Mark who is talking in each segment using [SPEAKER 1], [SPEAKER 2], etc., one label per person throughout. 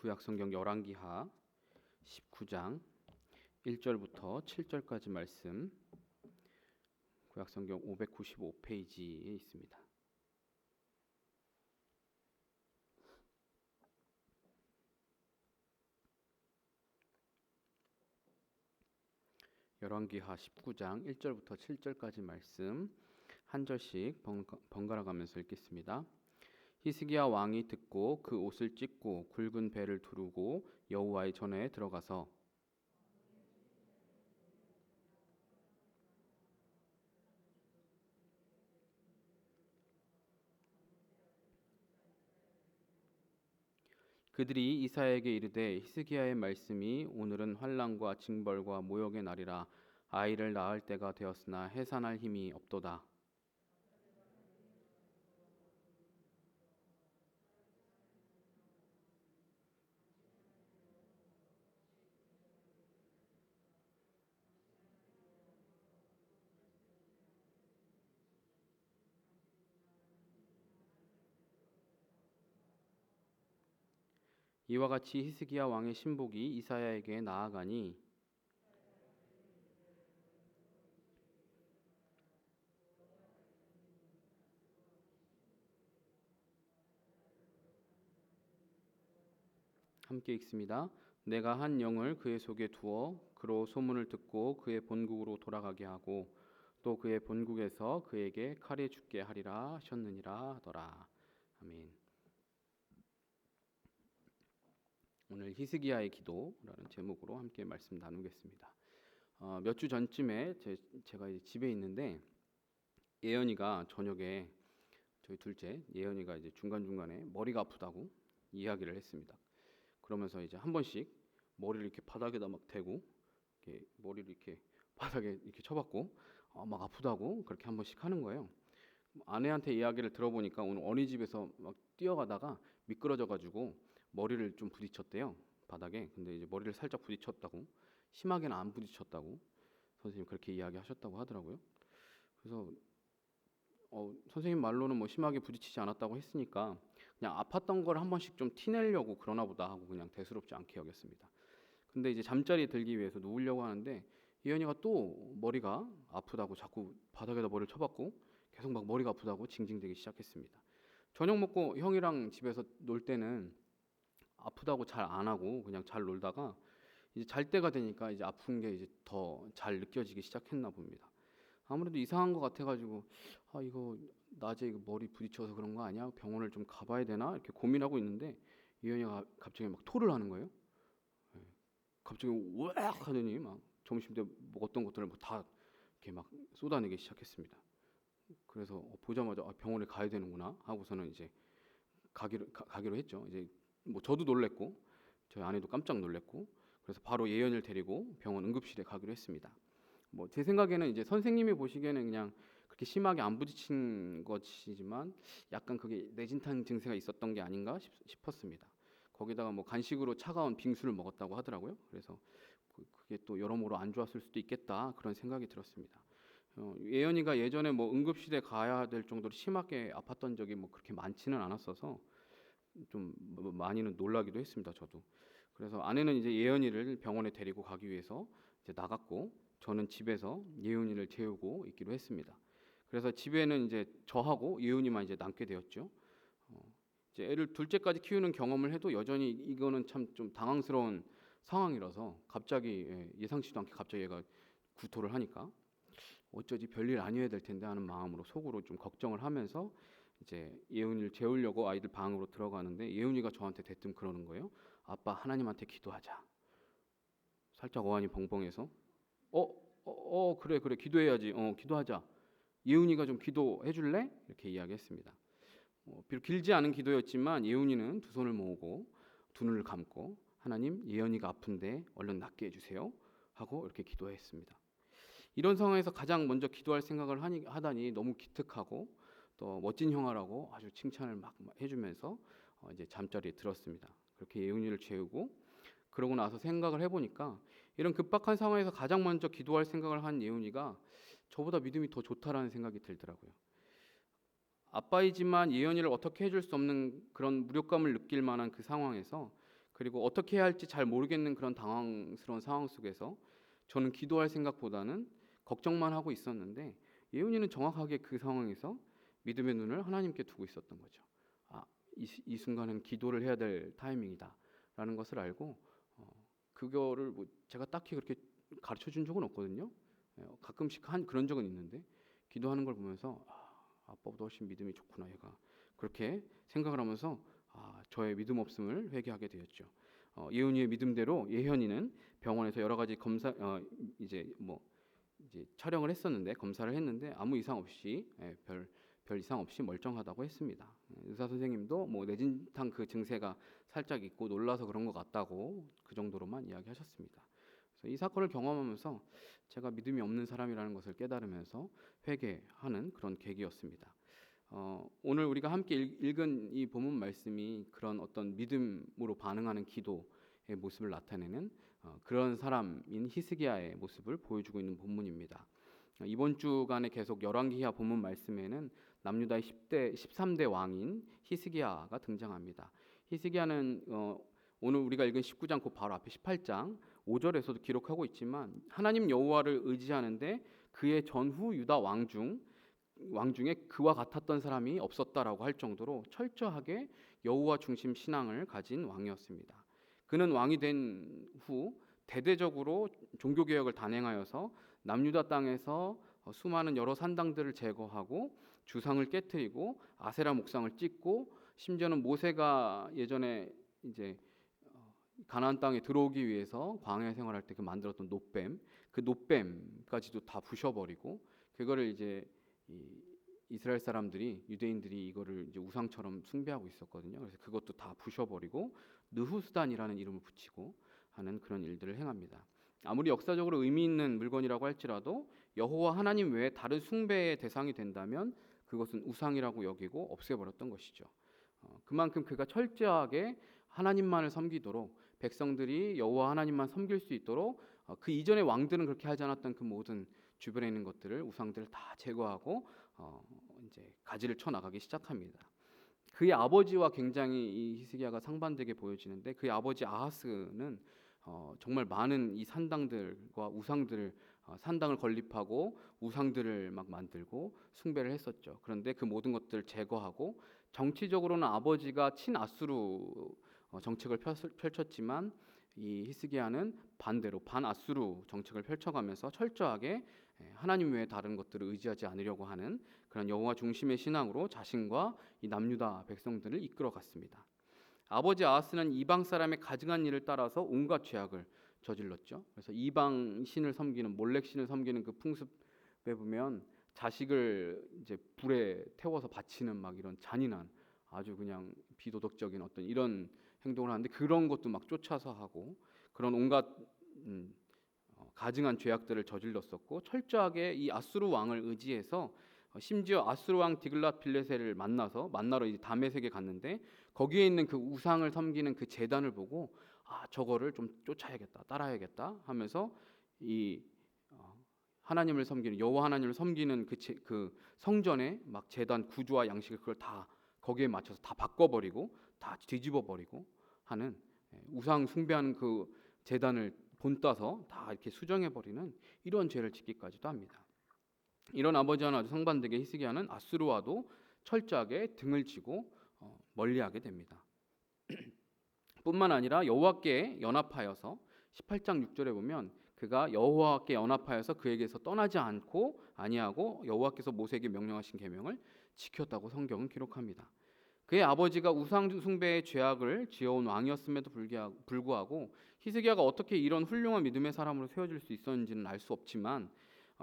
[SPEAKER 1] 구약성경 열왕기하 19장 1절부터 7절까지 말씀, 구약성경 595페이지에 있습니다. 열왕기하 19장 1절부터 7절까지 말씀 한 절씩 번갈아 가면서 읽겠습니다. 히스기야 왕이 듣고 그 옷을 찢고 굵은 배를 두르고 여호와의 전에 들어가서 그들이 이사야에게 이르되 히스기야의 말씀이 오늘은 환난과 징벌과 모욕의 날이라 아이를 낳을 때가 되었으나 해산할 힘이 없도다. 이와 같이 히스기야 왕의 신복이 이사야에게 나아가니 함께 읽습니다. 내가 한 영을 그의 속에 두어 그로 소문을 듣고 그의 본국으로 돌아가게 하고 또 그의 본국에서 그에게 칼에 죽게 하리라 하셨느니라 하더라. 아멘. 오늘 히스기야의 기도라는 제목으로 함께 말씀 나누겠습니다. 몇 주 전쯤에 제가 이제 집에 있는데 예언이가 저녁에 저희 둘째 예언이가 이제 중간중간에 머리가 아프다고 이야기를 했습니다. 그러면서 이제 한 번씩 머리를 이렇게 바닥에다 막 대고 이렇게 머리를 이렇게 바닥에 이렇게 쳐박고 막 아프다고 그렇게 한 번씩 하는 거예요. 아내한테 이야기를 들어보니까 오늘 어린이집에서 막 뛰어가다가 미끄러져가지고 머리를 좀 부딪혔대요, 바닥에. 근데 이제 머리를 살짝 부딪혔다고, 심하게는 안 부딪혔다고 선생님 그렇게 이야기하셨다고 하더라고요. 그래서 선생님 말로는 뭐 심하게 부딪히지 않았다고 했으니까 그냥 아팠던 걸 한 번씩 좀 티내려고 그러나 보다 하고 그냥 대수롭지 않게 여겼습니다. 근데 이제 잠자리에 들기 위해서 누우려고 하는데 이현이가 또 머리가 아프다고 자꾸 바닥에다 머리를 쳐박고 계속 막 머리가 아프다고 징징대기 시작했습니다. 저녁 먹고 형이랑 집에서 놀 때는 아프다고 잘 안 하고 그냥 잘 놀다가 이제 잘 때가 되니까 이제 아픈 게 이제 더 잘 느껴지기 시작했나 봅니다. 아무래도 이상한 것 같아가지고 이거 낮에 이거 머리 부딪혀서 그런 거 아니야? 병원을 좀 가봐야 되나? 이렇게 고민하고 있는데 이현이가 갑자기 막 토를 하는 거예요. 갑자기 우악 하더니 막 점심 때 먹었던 것들을 다 이렇게 막 쏟아내기 시작했습니다. 그래서 보자마자 병원에 가야 되는구나 하고서는 이제 가기로 했죠. 이제 뭐 저도 놀랬고 저희 아내도 깜짝 놀랬고 그래서 바로 예언을 데리고 병원 응급실에 가기로 했습니다. 뭐 제 생각에는 이제 선생님이 보시기에는 그냥 그렇게 심하게 안 부딪힌 것이지만 약간 그게 뇌진탕 증세가 있었던 게 아닌가 싶었습니다. 거기다가 뭐 간식으로 차가운 빙수를 먹었다고 하더라고요. 그래서 그게 또 여러모로 안 좋았을 수도 있겠다 그런 생각이 들었습니다. 예언이가 예전에 뭐 응급실에 가야 될 정도로 심하게 아팠던 적이 뭐 그렇게 많지는 않았어서 좀 많이는 놀라기도 했습니다. 저도. 그래서 아내는 이제 예언이를 병원에 데리고 가기 위해서 이제 나갔고 저는 집에서 예은이를 재우고 있기로 했습니다. 그래서 집에는 이제 저하고 예은이만 이제 남게 되었죠. 이제 애를 둘째까지 키우는 경험을 해도 여전히 이거는 참 좀 당황스러운 상황이라서 갑자기 예상치도 않게 갑자기 얘가 구토를 하니까 어쩌지 별일 아니어야 될 텐데 하는 마음으로 속으로 좀 걱정을 하면서 이제 예은이를 재우려고 아이들 방으로 들어가는데 예은이가 저한테 대뜸 그러는 거예요. 아빠 하나님한테 기도하자. 살짝 어안이 벙벙해서 그래 기도해야지. 기도하자. 예은이가 좀 기도해 줄래? 이렇게 이야기했습니다. 비록 길지 않은 기도였지만 예은이는 두 손을 모으고 두 눈을 감고 하나님 예은이가 아픈데 얼른 낫게 해주세요 하고 이렇게 기도했습니다. 이런 상황에서 가장 먼저 기도할 생각을 하다니 너무 기특하고 또 멋진 형아라고 아주 칭찬을 막 해주면서 이제 잠자리에 들었습니다. 그렇게 예은이를 재우고 그러고 나서 생각을 해보니까 이런 급박한 상황에서 가장 먼저 기도할 생각을 한 예은이가 저보다 믿음이 더 좋다라는 생각이 들더라고요. 아빠이지만 예은이를 어떻게 해줄 수 없는 그런 무력감을 느낄 만한 그 상황에서 그리고 어떻게 해야 할지 잘 모르겠는 그런 당황스러운 상황 속에서 저는 기도할 생각보다는 걱정만 하고 있었는데, 예은이는 정확하게 그 상황에서 믿음의 눈을 하나님께 두고 있었던 거죠. 아, 이 순간은 기도를 해야 될 타이밍이다라는 것을 알고, 그거를 뭐 제가 딱히 그렇게 가르쳐 준 적은 없거든요. 가끔씩 한 그런 적은 있는데, 기도하는 걸 보면서 아빠보다 훨씬 믿음이 좋구나 얘가, 그렇게 생각을 하면서 저의 믿음 없음을 회개하게 되었죠. 예은이의 믿음대로 예현이는 병원에서 여러 가지 검사, 이제 촬영을 했었는데, 검사를 했는데 아무 이상 없이, 별 이상 없이 멀쩡하다고 했습니다. 의사 선생님도 뭐 뇌진탕 그 증세가 살짝 있고 놀라서 그런 것 같다고 그 정도로만 이야기하셨습니다. 그래서 이 사건을 경험하면서 제가 믿음이 없는 사람이라는 것을 깨달으면서 회개하는 그런 계기였습니다. 오늘 우리가 함께 읽은 이 본문 말씀이 그런 어떤 믿음으로 반응하는 기도의 모습을 나타내는 그런 사람인 히스기야의 모습을 보여주고 있는 본문입니다. 이번 주간에 계속 열왕기하 본문 말씀에는 남유다의 13대 왕인 히스기야가 등장합니다. 히스기야는 오늘 우리가 읽은 19장 그 바로 앞에 18장 5절에서도 기록하고 있지만, 하나님 여호와를 의지하는데 그의 전후 유다 왕 중에 그와 같았던 사람이 없었다라고 할 정도로 철저하게 여호와 중심 신앙을 가진 왕이었습니다. 그는 왕이 된 후 대대적으로 종교 개혁을 단행하여서 남유다 땅에서 수많은 여러 산당들을 제거하고 주상을 깨뜨리고 아세라 목상을 찢고, 심지어는 모세가 예전에 이제 가나안 땅에 들어오기 위해서 광야 생활할 때 그 만들었던 그 노뱀까지도 다 부셔버리고, 그거를 이제 이스라엘 사람들이, 유대인들이 이거를 이제 우상처럼 숭배하고 있었거든요. 그래서 그것도 다 부셔버리고 느후스단이라는 이름을 붙이고 하는 그런 일들을 행합니다. 아무리 역사적으로 의미 있는 물건이라고 할지라도 여호와 하나님 외에 다른 숭배의 대상이 된다면 그것은 우상이라고 여기고 없애버렸던 것이죠. 그만큼 그가 철저하게 하나님만을 섬기도록, 백성들이 여호와 하나님만 섬길 수 있도록 그 이전의 왕들은 그렇게 하지 않았던 그 모든 주변에 있는 것들을, 우상들을 다 제거하고 이제 가지를 쳐 나가기 시작합니다. 그의 아버지와 굉장히 이 히스기야가 상반되게 보여지는데, 그의 아버지 아하스는 정말 많은 이 산당들과 우상들을, 산당을 건립하고 우상들을 막 만들고 숭배를 했었죠. 그런데 그 모든 것들을 제거하고, 정치적으로는 아버지가 친아수르 정책을 펼쳤지만 이 히스기야는 반대로 반아수르 정책을 펼쳐가면서 철저하게 하나님 외에 다른 것들을 의지하지 않으려고 하는 그런 여호와 중심의 신앙으로 자신과 이 남유다 백성들을 이끌어갔습니다. 아버지 아하스는 이방 사람의 가증한 일을 따라서 온갖 죄악을 저질렀죠. 그래서 이방 신을 섬기는, 몰렉 신을 섬기는 그 풍습에 보면 자식을 이제 불에 태워서 바치는 막 이런 잔인한, 아주 그냥 비도덕적인 어떤 이런 행동을 하는데, 그런 것도 막 쫓아서 하고 그런 온갖 가증한 죄악들을 저질렀었고, 철저하게 이 아수르 왕을 의지해서, 심지어 아수르 왕 디글랏 빌레셀을 만나러 이제 다메섹에 갔는데, 거기에 있는 그 우상을 섬기는 그 제단을 보고 저거를 좀 쫓아야겠다, 따라야겠다 하면서 이 하나님을 섬기는, 여호와 하나님을 섬기는 그 성전의 막 제단 구조와 양식을 그걸 다 거기에 맞춰서 다 바꿔버리고 다 뒤집어버리고 하는, 우상 숭배하는 그 제단을 본따서 다 이렇게 수정해버리는 이런 죄를 짓기까지도 합니다. 이런 아버지와는 아주 상반되게 히스기야는 아수르와도 철저하게 등을 지고 멀리하게 됩니다. 뿐만 아니라 여호와께 연합하여서 18장 6절에 보면, 그가 여호와께 연합하여서 그에게서 떠나지 아니하고 여호와께서 모세에게 명령하신 계명을 지켰다고 성경은 기록합니다. 그의 아버지가 우상 숭배의 죄악을 지어온 왕이었음에도 불구하고 히스기야가 어떻게 이런 훌륭한 믿음의 사람으로 세워질 수 있었는지는 알 수 없지만,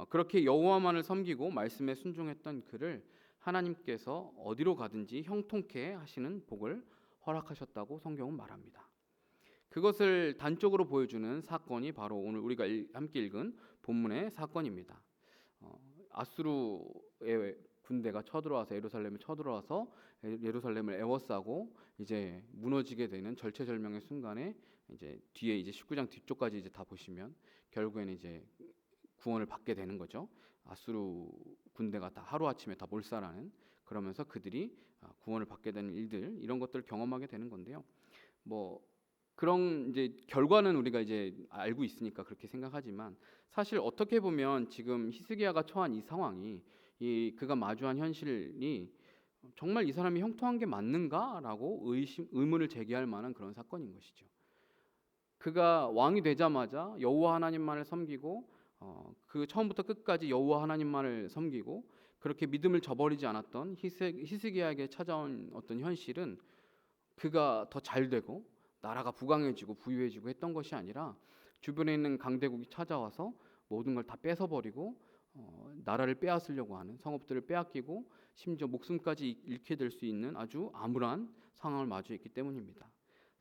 [SPEAKER 1] 그렇게 여호와만을 섬기고 말씀에 순종했던 그를 하나님께서 어디로 가든지 형통케 하시는 복을 허락하셨다고 성경은 말합니다. 그것을 단적으로 보여주는 사건이 바로 오늘 우리가 함께 읽은 본문의 사건입니다. 아수르의 군대가 쳐들어와서 예루살렘을 쳐들어와서 예루살렘을 에워싸고 이제 무너지게 되는 절체절명의 순간에, 이제 뒤에 이제 19장 뒤쪽까지 이제 다 보시면 결국에는 이제 구원을 받게 되는 거죠. 아수르 군대가 다 하루아침에 다 몰살하는, 그러면서 그들이 구원을 받게 되는 일들, 이런 것들을 경험하게 되는 건데요. 뭐 그런 이제 결과는 우리가 이제 알고 있으니까 그렇게 생각하지만 사실 어떻게 보면 지금 히스기야가 처한 이 상황이 이 그가 마주한 현실이 정말 이 사람이 형통한 게 맞는가라고 의문을 제기할 만한 그런 사건인 것이죠. 그가 왕이 되자마자 여호와 하나님만을 섬기고 그 처음부터 끝까지 여호와 하나님만을 섬기고 그렇게 믿음을 저버리지 않았던 히스기야에게 찾아온 어떤 현실은 그가 더 잘되고 나라가 부강해지고 부유해지고 했던 것이 아니라 주변에 있는 강대국이 찾아와서 모든 걸 다 뺏어버리고 나라를 빼앗으려고 하는 성읍들을 빼앗기고 심지어 목숨까지 잃게 될 수 있는 아주 암울한 상황을 마주했기 때문입니다.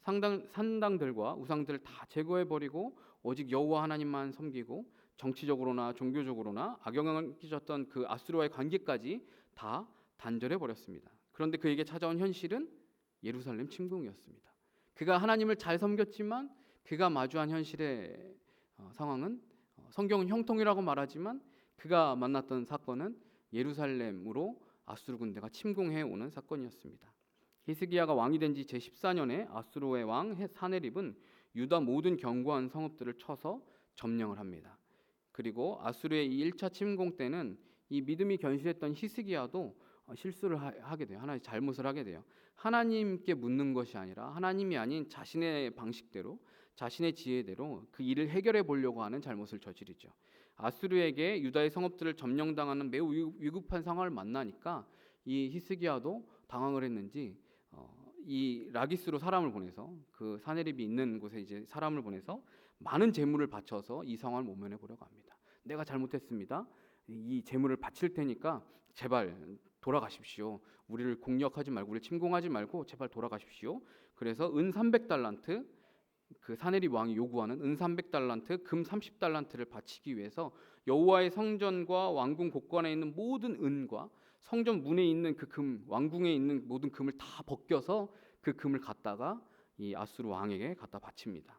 [SPEAKER 1] 산당들과 우상들을 다 제거해버리고 오직 여호와 하나님만 섬기고 정치적으로나 종교적으로나 악영향을 끼쳤던 그 아수르와의 관계까지 다 단절해 버렸습니다. 그런데 그에게 찾아온 현실은 예루살렘 침공이었습니다. 그가 하나님을 잘 섬겼지만 그가 마주한 현실의 상황은 성경은 형통이라고 말하지만 그가 만났던 사건은 예루살렘으로 아수르 군대가 침공해 오는 사건이었습니다. 히스기야가 왕이 된 지 제14년에 아수르의 왕 사네립은 유다 모든 견고한 성읍들을 쳐서 점령을 합니다. 그리고 아수르의 이 1차 침공 때는 이 믿음이 견실했던 히스기야도 실수를 하게 돼요. 하나의 잘못을 하게 돼요. 하나님께 묻는 것이 아니라 하나님이 아닌 자신의 방식대로 자신의 지혜대로 그 일을 해결해 보려고 하는 잘못을 저지르죠. 아수르에게 유다의 성읍들을 점령당하는 매우 위급한 상황을 만나니까 이 히스기야도 당황을 했는지 이 라기스로 사람을 보내서 그 사네립이 있는 곳에 이제 사람을 보내서 많은 재물을 바쳐서 이 상황을 모면해 보려고 합니다. 내가 잘못했습니다. 이 재물을 바칠 테니까 제발 돌아가십시오. 우리를 공격하지 말고 우리를 침공하지 말고 제발 돌아가십시오. 그래서 은 300달란트 그 사네립 왕이 요구하는 은 300달란트, 금 30달란트를 바치기 위해서 여호와의 성전과 왕궁 곳간에 있는 모든 은과 성전 문에 있는 그 금, 왕궁에 있는 모든 금을 다 벗겨서 그 금을 갖다가 이 아수르 왕에게 갖다 바칩니다.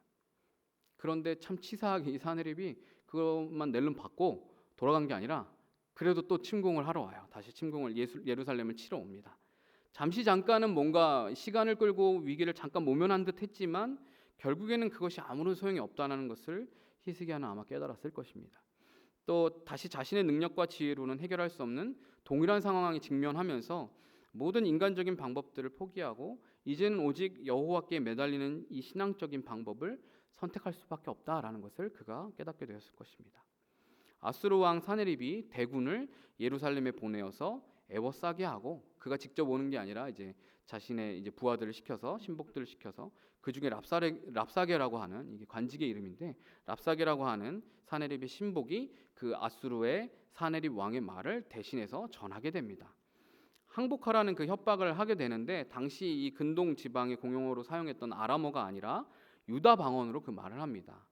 [SPEAKER 1] 그런데 참 치사하게 이 사네립이 그것만 낼름 받고 돌아간 게 아니라 그래도 또 침공을 하러 와요. 다시 침공을 예루살렘을 치러 옵니다. 잠깐은 뭔가 시간을 끌고 위기를 잠깐 모면한 듯 했지만 결국에는 그것이 아무런 소용이 없다는 것을 히스기야는 아마 깨달았을 것입니다. 또 다시 자신의 능력과 지혜로는 해결할 수 없는 동일한 상황에 직면하면서 모든 인간적인 방법들을 포기하고 이제는 오직 여호와께 매달리는 이 신앙적인 방법을 선택할 수밖에 없다라는 것을 그가 깨닫게 되었을 것입니다. 아수르 왕 사네립이 대군을 예루살렘에 보내어서 애워싸게 하고 그가 직접 오는 게 아니라 이제 자신의 이제 부하들을 시켜서 신복들을 시켜서 그 중에 랍사게라고 하는 이게 관직의 이름인데 랍사게라고 하는 사네립의 신복이 그 아수르의 사네립 왕의 말을 대신해서 전하게 됩니다. 항복하라는 그 협박을 하게 되는데 당시 이 근동 지방의 공용어로 사용했던 아람어가 아니라 유다 방언으로 그 말을 합니다.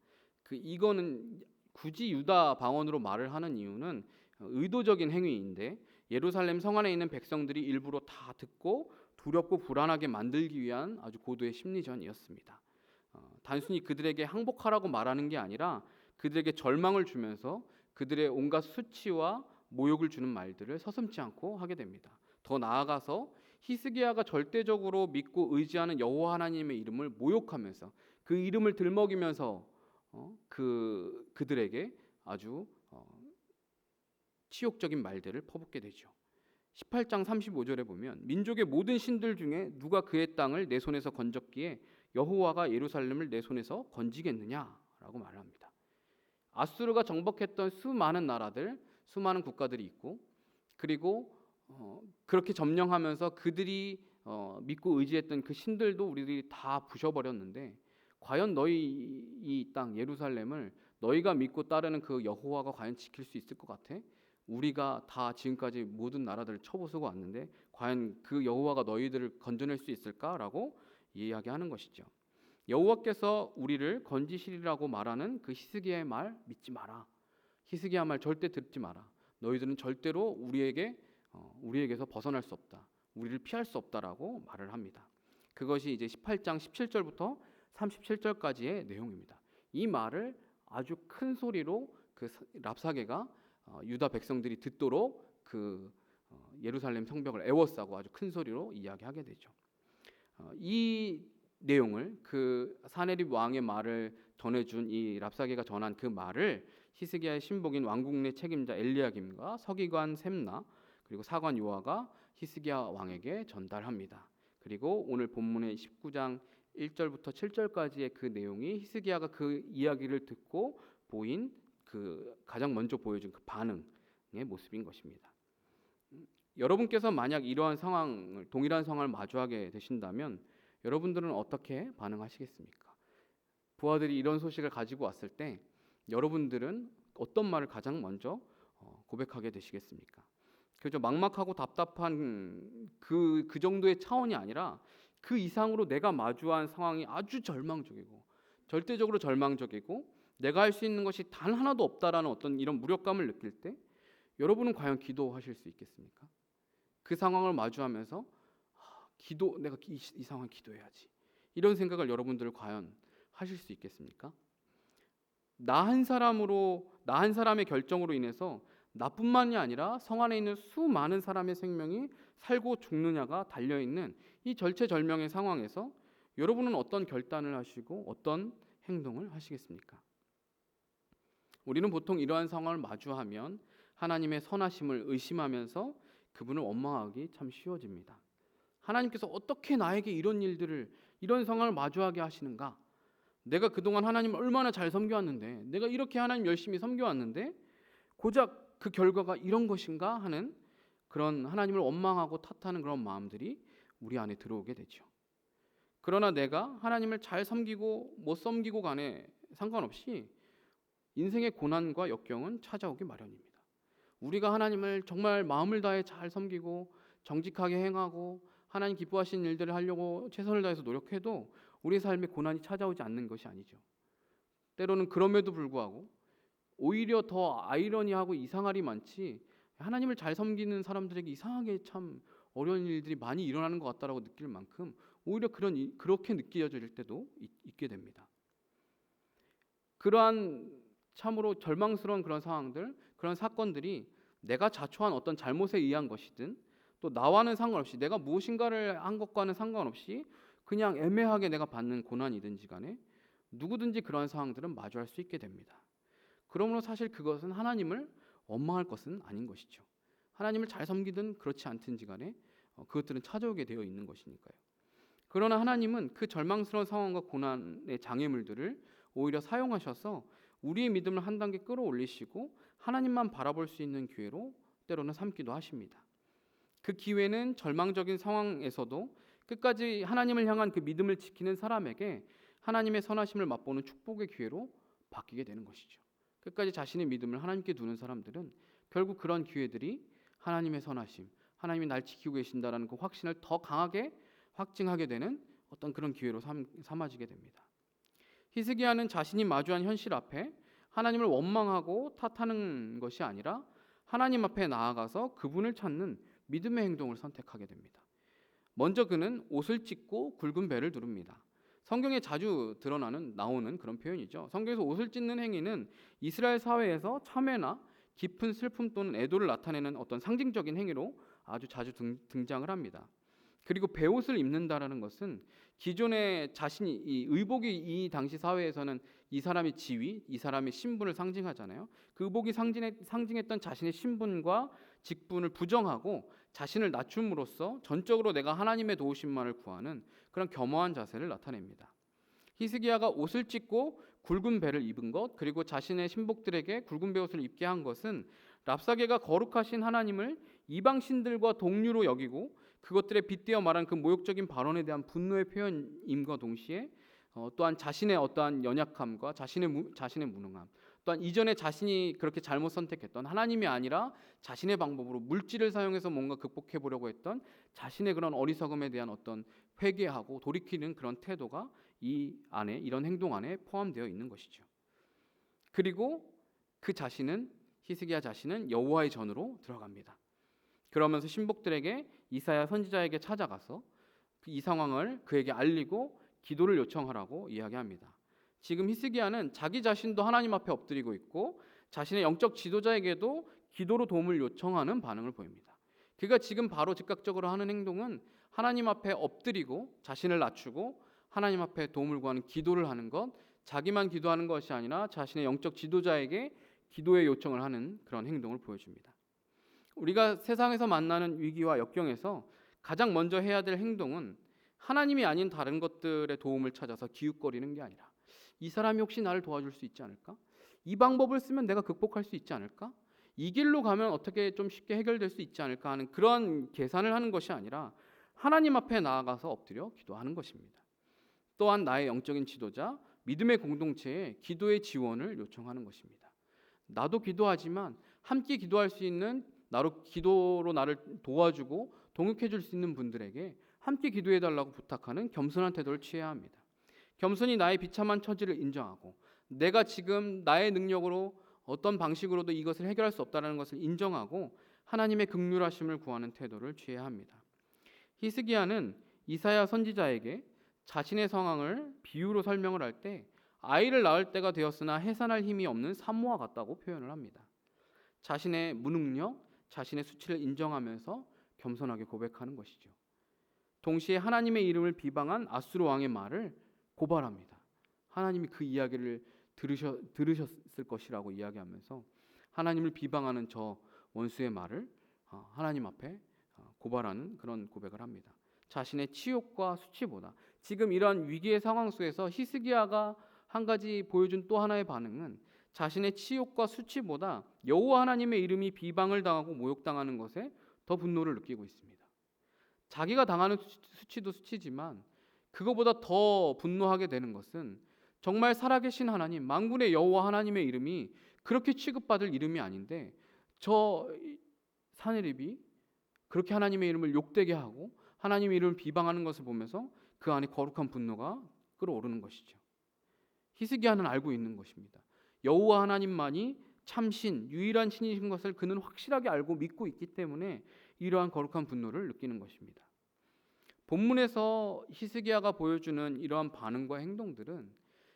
[SPEAKER 1] 이거는 굳이 유다 방언으로 말을 하는 이유는 의도적인 행위인데 예루살렘 성 안에 있는 백성들이 일부러 다 듣고 두렵고 불안하게 만들기 위한 아주 고도의 심리전이었습니다. 단순히 그들에게 항복하라고 말하는 게 아니라 그들에게 절망을 주면서 그들의 온갖 수치와 모욕을 주는 말들을 서슴지 않고 하게 됩니다. 더 나아가서 히스기야가 절대적으로 믿고 의지하는 여호와 하나님의 이름을 모욕하면서 그 이름을 들먹이면서 그들에게 아주 치욕적인 말들을 퍼붓게 되죠. 18장 35절에 보면 민족의 모든 신들 중에 누가 그의 땅을 내 손에서 건졌기에 여호와가 예루살렘을 내 손에서 건지겠느냐라고 말을 합니다. 아수르가 정복했던 수많은 나라들, 수많은 국가들이 있고 그리고 그렇게 점령하면서 그들이 믿고 의지했던 그 신들도 우리들이 다 부셔버렸는데 과연 너희 이 땅 예루살렘을 너희가 믿고 따르는 그 여호와가 과연 지킬 수 있을 것 같아? 우리가 다 지금까지 모든 나라들을 쳐부수고 왔는데 과연 그 여호와가 너희들을 건져낼 수 있을까라고 이야기하는 것이죠. 여호와께서 우리를 건지시리라고 말하는 그 히스기야의 말 믿지 마라. 히스기야 말 절대 듣지 마라. 너희들은 절대로 우리에게서 벗어날 수 없다. 우리를 피할 수 없다라고 말을 합니다. 그것이 이제 18장 17절부터 37절까지의 내용입니다. 이 말을 아주 큰 소리로 그 랍사게가 유다 백성들이 듣도록 그 예루살렘 성벽을 애워싸고 아주 큰 소리로 이야기하게 되죠. 이 내용을, 그 사네립 왕의 말을 전해준 이 랍사게가 전한 그 말을 히스기야의 신복인 왕궁내 책임자 엘리야김과 서기관 셈나 그리고 사관 요아가 히스기야 왕에게 전달합니다. 그리고 오늘 본문의 19장 1절부터 7절까지의 그 내용이 히스기야가 그 이야기를 듣고 보인 그 가장 먼저 보여준 그 반응의 모습인 것입니다. 여러분께서 만약 이러한 상황을, 동일한 상황을 마주하게 되신다면 여러분들은 어떻게 반응하시겠습니까? 부하들이 이런 소식을 가지고 왔을 때 여러분들은 어떤 말을 가장 먼저 고백하게 되시겠습니까? 그저 막막하고 답답한 그 정도의 차원이 아니라 그 이상으로 내가 마주한 상황이 아주 절망적이고 절대적으로 절망적이고 내가 할 수 있는 것이 단 하나도 없다라는 어떤 이런 무력감을 느낄 때 여러분은 과연 기도하실 수 있겠습니까? 그 상황을 마주하면서 내가 이 상황 기도해야지, 이런 생각을 여러분들 과연 하실 수 있겠습니까? 나 한 사람의 결정으로 인해서 나뿐만이 아니라 성 안에 있는 수많은 사람의 생명이 살고 죽느냐가 달려있는 이 절체절명의 상황에서 여러분은 어떤 결단을 하시고 어떤 행동을 하시겠습니까? 우리는 보통 이러한 상황을 마주하면 하나님의 선하심을 의심하면서 그분을 원망하기 참 쉬워집니다. 하나님께서 어떻게 나에게 이런 상황을 마주하게 하시는가? 내가 그동안 하나님을 얼마나 잘 섬겨왔는데, 내가 이렇게 하나님 열심히 섬겨왔는데 고작 그 결과가 이런 것인가 하는 그런 하나님을 원망하고 탓하는 그런 마음들이 우리 안에 들어오게 되죠. 그러나 내가 하나님을 잘 섬기고 못 섬기고 간에 상관없이 인생의 고난과 역경은 찾아오기 마련입니다. 우리가 하나님을 정말 마음을 다해 잘 섬기고 정직하게 행하고 하나님 기뻐하시는 일들을 하려고 최선을 다해서 노력해도 우리 삶에 고난이 찾아오지 않는 것이 아니죠. 때로는 그럼에도 불구하고 오히려 더 아이러니하고 이상할이 많지, 하나님을 잘 섬기는 사람들에게 이상하게 참 어려운 일들이 많이 일어나는 것 같다라고 느낄 만큼 오히려 그렇게 느껴질 때도 있게 됩니다. 그러한 참으로 절망스러운 그런 상황들, 그런 사건들이 내가 자초한 어떤 잘못에 의한 것이든 또 나와는 상관없이 내가 무엇인가를 한 것과는 상관없이 그냥 애매하게 내가 받는 고난이든지 간에 누구든지 그러한 상황들은 마주할 수 있게 됩니다. 그러므로 사실 그것은 하나님을 원망할 것은 아닌 것이죠. 하나님을 잘 섬기든 그렇지 않든지 간에 그것들은 찾아오게 되어 있는 것이니까요. 그러나 하나님은 그 절망스러운 상황과 고난의 장애물들을 오히려 사용하셔서 우리의 믿음을 한 단계 끌어올리시고 하나님만 바라볼 수 있는 기회로 때로는 삼기도 하십니다. 그 기회는 절망적인 상황에서도 끝까지 하나님을 향한 그 믿음을 지키는 사람에게 하나님의 선하심을 맛보는 축복의 기회로 바뀌게 되는 것이죠. 끝까지 자신의 믿음을 하나님께 두는 사람들은 결국 그런 기회들이 하나님의 선하심, 하나님이 날 지키고 계신다라는 그 확신을 더 강하게 확증하게 되는 어떤 그런 기회로 삼아지게 됩니다. 히스기야는 자신이 마주한 현실 앞에 하나님을 원망하고 탓하는 것이 아니라 하나님 앞에 나아가서 그분을 찾는 믿음의 행동을 선택하게 됩니다. 먼저 그는 옷을 찢고 굵은 배를 두릅니다. 성경에 자주 나오는 그런 표현이죠. 성경에서 옷을 찢는 행위는 이스라엘 사회에서 참회나 깊은 슬픔 또는 애도를 나타내는 어떤 상징적인 행위로 아주 자주 등장을 합니다. 그리고 배옷을 입는다라는 것은 기존의 이 의복이 이 당시 사회에서는 이 사람의 지위, 이 사람의 신분을 상징하잖아요. 그 의복이 상징했던 자신의 신분과 직분을 부정하고 자신을 낮춤으로써 전적으로 내가 하나님의 도우심만을 구하는 그런 겸허한 자세를 나타냅니다. 히스기야가 옷을 찢고 굵은 배를 입은 것, 그리고 자신의 신복들에게 굵은 배옷을 입게 한 것은 랍사게가 거룩하신 하나님을 이방 신들과 동류로 여기고 그것들에 빗대어 말한 그 모욕적인 발언에 대한 분노의 표현임과 동시에 또한 자신의 어떠한 연약함과 자신의 무능함, 또한 이전에 자신이 그렇게 잘못 선택했던 하나님이 아니라 자신의 방법으로 물질을 사용해서 뭔가 극복해 보려고 했던 자신의 그런 어리석음에 대한 어떤 회개하고 돌이키는 그런 태도가 이 안에, 이런 행동 안에 포함되어 있는 것이죠. 그리고 히스기야 자신은 여호와의 전으로 들어갑니다. 그러면서 신복들에게 이사야 선지자에게 찾아가서 이 상황을 그에게 알리고 기도를 요청하라고 이야기합니다. 지금 히스기야는 자기 자신도 하나님 앞에 엎드리고 있고 자신의 영적 지도자에게도 기도로 도움을 요청하는 반응을 보입니다. 그가 지금 바로 즉각적으로 하는 행동은 하나님 앞에 엎드리고 자신을 낮추고 하나님 앞에 도움을 구하는 기도를 하는 것, 자기만 기도하는 것이 아니라 자신의 영적 지도자에게 기도의 요청을 하는 그런 행동을 보여줍니다. 우리가 세상에서 만나는 위기와 역경에서 가장 먼저 해야 될 행동은 하나님이 아닌 다른 것들의 도움을 찾아서 기웃거리는 게 아니라 이 사람이 혹시 나를 도와줄 수 있지 않을까? 이 방법을 쓰면 내가 극복할 수 있지 않을까? 이 길로 가면 어떻게 좀 쉽게 해결될 수 있지 않을까 하는 그런 계산을 하는 것이 아니라 하나님 앞에 나아가서 엎드려 기도하는 것입니다. 또한 나의 영적인 지도자, 믿음의 공동체에 기도의 지원을 요청하는 것입니다. 나도 기도하지만 함께 기도할 수 있는 기도로 나를 도와주고 동역해 줄 수 있는 분들에게 함께 기도해 달라고 부탁하는 겸손한 태도를 취해야 합니다. 겸손히 나의 비참한 처지를 인정하고 내가 지금 나의 능력으로 어떤 방식으로도 이것을 해결할 수 없다는 것을 인정하고 하나님의 긍휼하심을 구하는 태도를 취해야 합니다. 히스기야는 이사야 선지자에게 자신의 상황을 비유로 설명을 할 때 아이를 낳을 때가 되었으나 해산할 힘이 없는 산모와 같다고 표현을 합니다. 자신의 무능력, 자신의 수치를 인정하면서 겸손하게 고백하는 것이죠. 동시에 하나님의 이름을 비방한 아수르 왕의 말을 고발합니다. 하나님이 그 이야기를 들으셨을 것이라고 이야기하면서 하나님을 비방하는 저 원수의 말을 하나님 앞에 고발하는 그런 고백을 합니다. 자신의 치욕과 수치보다 지금 이런 위기의 상황 속에서 히스기야가 한 가지 보여준 또 하나의 반응은 자신의 치욕과 수치보다 여호와 하나님의 이름이 비방을 당하고 모욕당하는 것에 더 분노를 느끼고 있습니다. 자기가 당하는 수치도 수치지만 그거보다 더 분노하게 되는 것은 정말 살아계신 하나님, 만군의 여호와 하나님의 이름이 그렇게 취급받을 이름이 아닌데 저 사내립이 그렇게 하나님의 이름을 욕되게 하고 하나님의 이름을 비방하는 것을 보면서 그 안에 거룩한 분노가 끓어오르는 것이죠. 히스기야는 알고 있는 것입니다. 여호와 하나님만이 참신, 유일한 신이신 것을 그는 확실하게 알고 믿고 있기 때문에 이러한 거룩한 분노를 느끼는 것입니다. 본문에서 히스기야가 보여주는 이러한 반응과 행동들은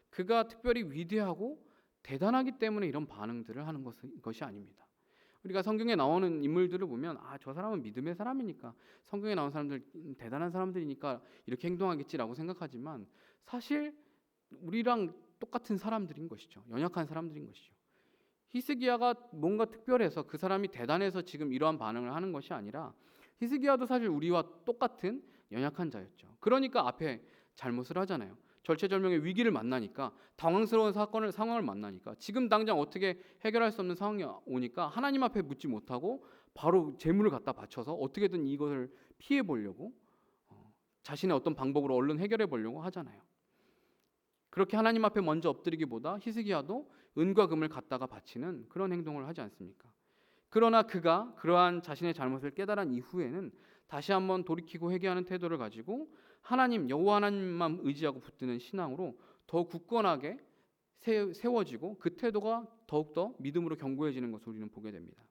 [SPEAKER 1] 그가 특별히 위대하고 대단하기 때문에 이런 반응들을 하는 것이 아닙니다. 우리가 성경에 나오는 인물들을 보면 저 사람은 믿음의 사람이니까 성경에 나온 사람들 대단한 사람들이니까 이렇게 행동하겠지라고 생각하지만 사실 우리랑 똑같은 사람들인 것이죠. 연약한 사람들인 것이죠. 히스기야가 뭔가 특별해서 그 사람이 대단해서 지금 이러한 반응을 하는 것이 아니라 히스기야도 사실 우리와 똑같은 연약한 자였죠. 그러니까 앞에 잘못을 하잖아요. 절체절명의 위기를 만나니까 당황스러운 상황을 만나니까 지금 당장 어떻게 해결할 수 없는 상황이 오니까 하나님 앞에 묻지 못하고 바로 재물을 갖다 바쳐서 어떻게든 이것을 피해 보려고 자신의 어떤 방법으로 얼른 해결해 보려고 하잖아요. 그렇게 하나님 앞에 먼저 엎드리기보다 히스기야도 은과 금을 갖다가 바치는 그런 행동을 하지 않습니까? 그러나 그가 그러한 자신의 잘못을 깨달은 이후에는 다시 한번 돌이키고 회개하는 태도를 가지고 하나님 여호와 하나님만 의지하고 붙드는 신앙으로 더 굳건하게 세워지고 그 태도가 더욱더 믿음으로 견고해지는 것을 우리는 보게 됩니다.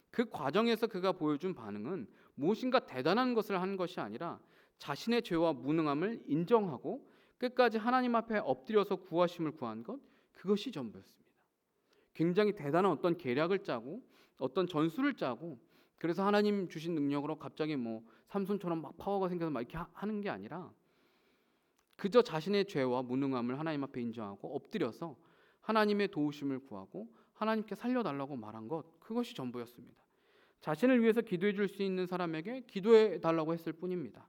[SPEAKER 1] 그 과정에서 그가 보여준 반응은 무엇인가 대단한 것을 한 것이 아니라 자신의 죄와 무능함을 인정하고 끝까지 하나님 앞에 엎드려서 구하심을 구한 것, 그것이 전부였습니다. 굉장히 대단한 어떤 계략을 짜고 어떤 전술을 짜고 그래서 하나님 주신 능력으로 갑자기 삼손처럼 막 파워가 생겨서 막 이렇게 하는 게 아니라 그저 자신의 죄와 무능함을 하나님 앞에 인정하고 엎드려서 하나님의 도우심을 구하고 하나님께 살려달라고 말한 것, 그것이 전부였습니다. 자신을 위해서 기도해 줄 수 있는 사람에게 기도해 달라고 했을 뿐입니다.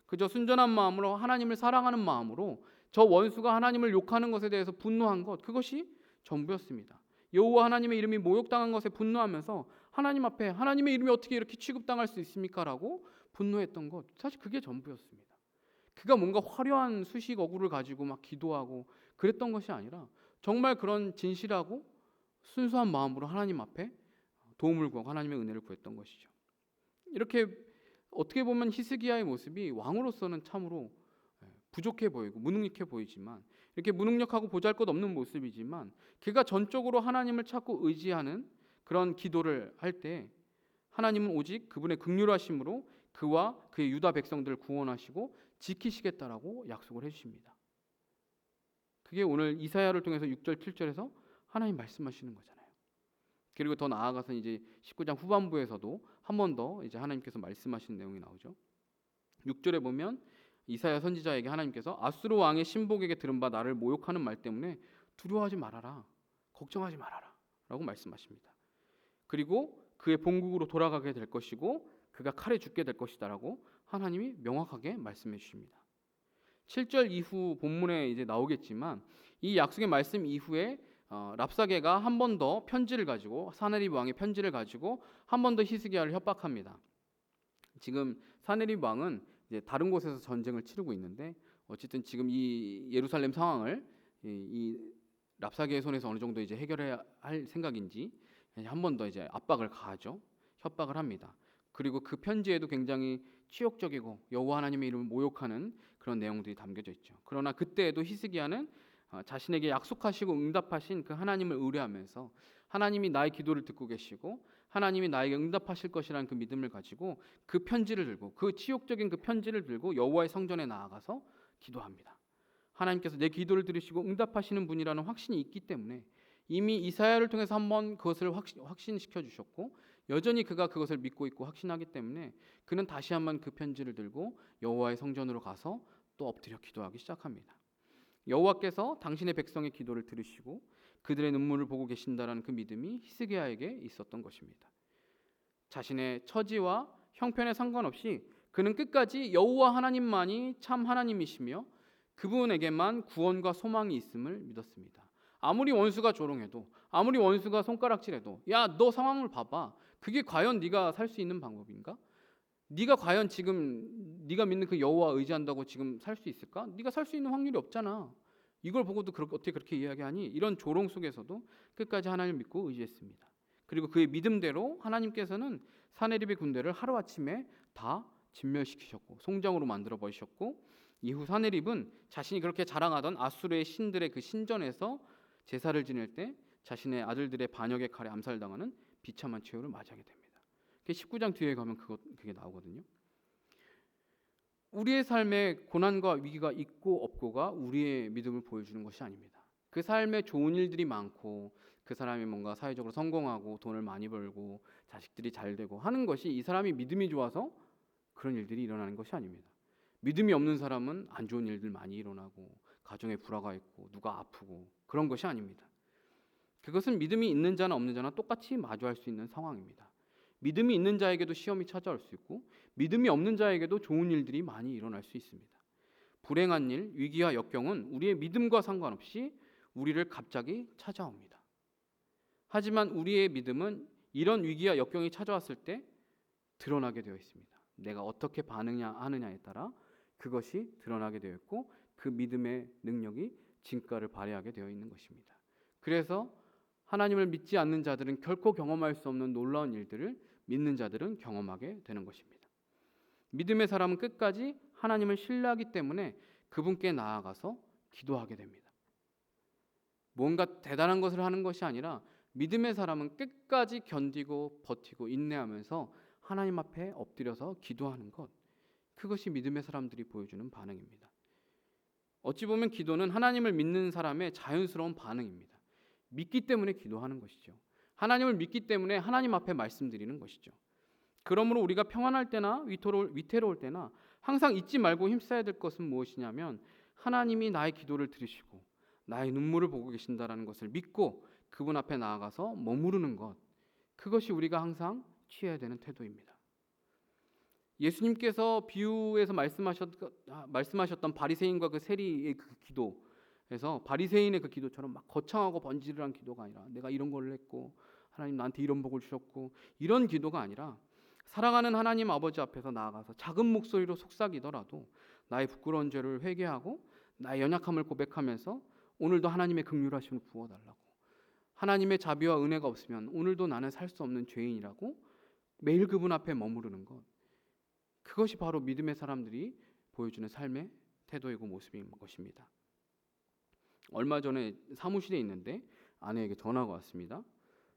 [SPEAKER 1] 그저 순전한 마음으로 하나님을 사랑하는 마음으로 저 원수가 하나님을 욕하는 것에 대해서 분노한 것, 그것이 전부였습니다. 여호와 하나님의 이름이 모욕당한 것에 분노하면서 하나님 앞에 하나님의 이름이 어떻게 이렇게 취급당할 수 있습니까? 라고 분노했던 것, 사실 그게 전부였습니다. 그가 뭔가 화려한 수식 어구를 가지고 막 기도하고 그랬던 것이 아니라 정말 그런 진실하고 순수한 마음으로 하나님 앞에 도움을 구하고 하나님의 은혜를 구했던 것이죠. 이렇게 어떻게 보면 히스기야의 모습이 왕으로서는 참으로 부족해 보이고 무능력해 보이지만, 이렇게 무능력하고 보잘것없는 모습이지만 그가 전적으로 하나님을 찾고 의지하는 그런 기도를 할 때 하나님은 오직 그분의 긍휼하심으로 그와 그의 유다 백성들을 구원하시고 지키시겠다라고 약속을 해주십니다. 그게 오늘 이사야를 통해서 6절 7절에서 하나님 말씀하시는 거잖아요. 그리고 더 나아가서 이제 19장 후반부에서도 한 번 더 이제 하나님께서 말씀하시는 내용이 나오죠. 6절에 보면 이사야 선지자에게 하나님께서 아수르 왕의 신복에게 들은 바 나를 모욕하는 말 때문에 두려워하지 말아라, 걱정하지 말아라 라고 말씀하십니다. 그리고 그의 본국으로 돌아가게 될 것이고 그가 칼에 죽게 될 것이다 라고 하나님이 명확하게 말씀해 주십니다. 7절 이후 본문에 이제 나오겠지만 이 약속의 말씀 이후에 랍사게가 한 번 더 편지를 가지고, 사네립 왕의 편지를 가지고 한 번 더 히스기야를 협박합니다. 지금 사네립 왕은 이제 다른 곳에서 전쟁을 치르고 있는데 어쨌든 지금 이 예루살렘 상황을 이 랍사게의 손에서 어느 정도 이제 해결해야 할 생각인지 한 번 더 이제 압박을 가하죠. 협박을 합니다. 그리고 그 편지에도 굉장히 치욕적이고 여호와 하나님의 이름을 모욕하는 그런 내용들이 담겨져 있죠. 그러나 그때에도 히스기야는 자신에게 약속하시고 응답하신 그 하나님을 의뢰하면서 하나님이 나의 기도를 듣고 계시고 하나님이 나에게 응답하실 것이라는 그 믿음을 가지고 그 편지를 들고, 그 치욕적인 그 편지를 들고 여호와의 성전에 나아가서 기도합니다. 하나님께서 내 기도를 들으시고 응답하시는 분이라는 확신이 있기 때문에 이미 이사야를 통해서 한번 그것을 확신시켜 주셨고 여전히 그가 그것을 믿고 있고 확신하기 때문에 그는 다시 한번 그 편지를 들고 여호와의 성전으로 가서 또 엎드려 기도하기 시작합니다. 여호와께서 당신의 백성의 기도를 들으시고 그들의 눈물을 보고 계신다라는 그 믿음이 히스기야에게 있었던 것입니다. 자신의 처지와 형편에 상관없이 그는 끝까지 여호와 하나님만이 참 하나님이시며 그분에게만 구원과 소망이 있음을 믿었습니다. 아무리 원수가 조롱해도, 아무리 원수가 손가락질해도, 야, 너 상황을 봐봐, 그게 과연 네가 살 수 있는 방법인가? 네가 과연 지금 네가 믿는 그 여호와 의지한다고 지금 살 수 있을까? 네가 살 수 있는 확률이 없잖아. 이걸 보고도 어떻게 그렇게 이야기하니? 이런 조롱 속에서도 끝까지 하나님을 믿고 의지했습니다. 그리고 그의 믿음대로 하나님께서는 사네립의 군대를 하루아침에 다 진멸시키셨고 송장으로 만들어 버리셨고, 이후 사네립은 자신이 그렇게 자랑하던 아수르의 신들의 그 신전에서 제사를 지낼 때 자신의 아들들의 반역의 칼에 암살당하는 비참한 최후를 맞이하게 됩니다. 19장 뒤에 가면 그게 나오거든요. 우리의 삶에 고난과 위기가 있고 없고가 우리의 믿음을 보여주는 것이 아닙니다. 그 삶에 좋은 일들이 많고 그 사람이 뭔가 사회적으로 성공하고 돈을 많이 벌고 자식들이 잘 되고 하는 것이 이 사람이 믿음이 좋아서 그런 일들이 일어나는 것이 아닙니다. 믿음이 없는 사람은 안 좋은 일들 많이 일어나고 가정에 불화가 있고 누가 아프고 그런 것이 아닙니다. 그것은 믿음이 있는 자나 없는 자나 똑같이 마주할 수 있는 상황입니다. 믿음이 있는 자에게도 시험이 찾아올 수 있고 믿음이 없는 자에게도 좋은 일들이 많이 일어날 수 있습니다. 불행한 일, 위기와 역경은 우리의 믿음과 상관없이 우리를 갑자기 찾아옵니다. 하지만 우리의 믿음은 이런 위기와 역경이 찾아왔을 때 드러나게 되어 있습니다. 내가 어떻게 반응하느냐에 따라 그것이 드러나게 되어 있고 그 믿음의 능력이 진가를 발휘하게 되어 있는 것입니다. 그래서 하나님을 믿지 않는 자들은 결코 경험할 수 없는 놀라운 일들을 믿는 자들은 경험하게 되는 것입니다. 믿음의 사람은 끝까지 하나님을 신뢰하기 때문에 그분께 나아가서 기도하게 됩니다. 뭔가 대단한 것을 하는 것이 아니라 믿음의 사람은 끝까지 견디고 버티고 인내하면서 하나님 앞에 엎드려서 기도하는 것, 그것이 믿음의 사람들이 보여주는 반응입니다. 어찌 보면 기도는 하나님을 믿는 사람의 자연스러운 반응입니다. 믿기 때문에 기도하는 것이죠. 하나님을 믿기 때문에 하나님 앞에 말씀드리는 것이죠. 그러므로 우리가 평안할 때나 위태로울 때나 항상 잊지 말고 힘써야 될 것은 무엇이냐면 하나님이 나의 기도를 들으시고 나의 눈물을 보고 계신다라는 것을 믿고 그분 앞에 나아가서 머무르는 것, 그것이 우리가 항상 취해야 되는 태도입니다. 예수님께서 비유에서 말씀하셨던 바리새인과 그 세리의 그 기도에서 바리새인의 그 기도처럼 막 거창하고 번지르한 기도가 아니라 내가 이런 걸 했고 하나님 나한테 이런 복을 주셨고 이런 기도가 아니라 사랑하는 하나님 아버지 앞에서 나아가서 작은 목소리로 속삭이더라도 나의 부끄러운 죄를 회개하고 나의 연약함을 고백하면서 오늘도 하나님의 긍휼하심을 부어달라고, 하나님의 자비와 은혜가 없으면 오늘도 나는 살 수 없는 죄인이라고 매일 그분 앞에 머무르는 것, 그것이 바로 믿음의 사람들이 보여주는 삶의 태도이고 모습인 것입니다. 얼마 전에 사무실에 있는데 아내에게 전화가 왔습니다.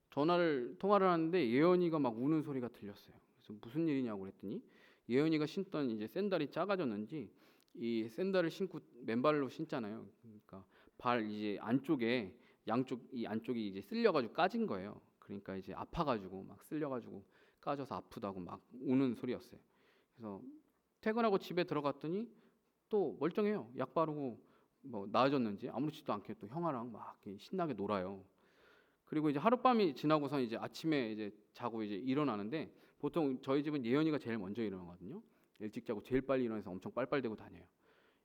[SPEAKER 1] 통화를 하는데 예언이가 막 우는 소리가 들렸어요. 그래서 무슨 일이냐고 그랬더니 예언이가 신던 이제 샌들이 작아졌는지 이 샌들을 신고 맨발로 신잖아요. 그러니까 발 이제 안쪽에 이 안쪽이 이제 쓸려가지고 까진 거예요. 그러니까 이제 아파가지고 막 쓸려가지고 까져서 아프다고 막 우는 소리였어요. 그래서 퇴근하고 집에 들어갔더니 또 멀쩡해요. 약 바르고 뭐 나아졌는지 아무렇지도 않게 또 형아랑 막 이렇게 신나게 놀아요. 그리고 이제 하룻밤이 지나고서 이제 아침에 이제 자고 이제 일어나는데, 보통 저희 집은 예연이가 제일 먼저 일어나거든요. 일찍 자고 제일 빨리 일어나서 엄청 빨빨대고 다녀요.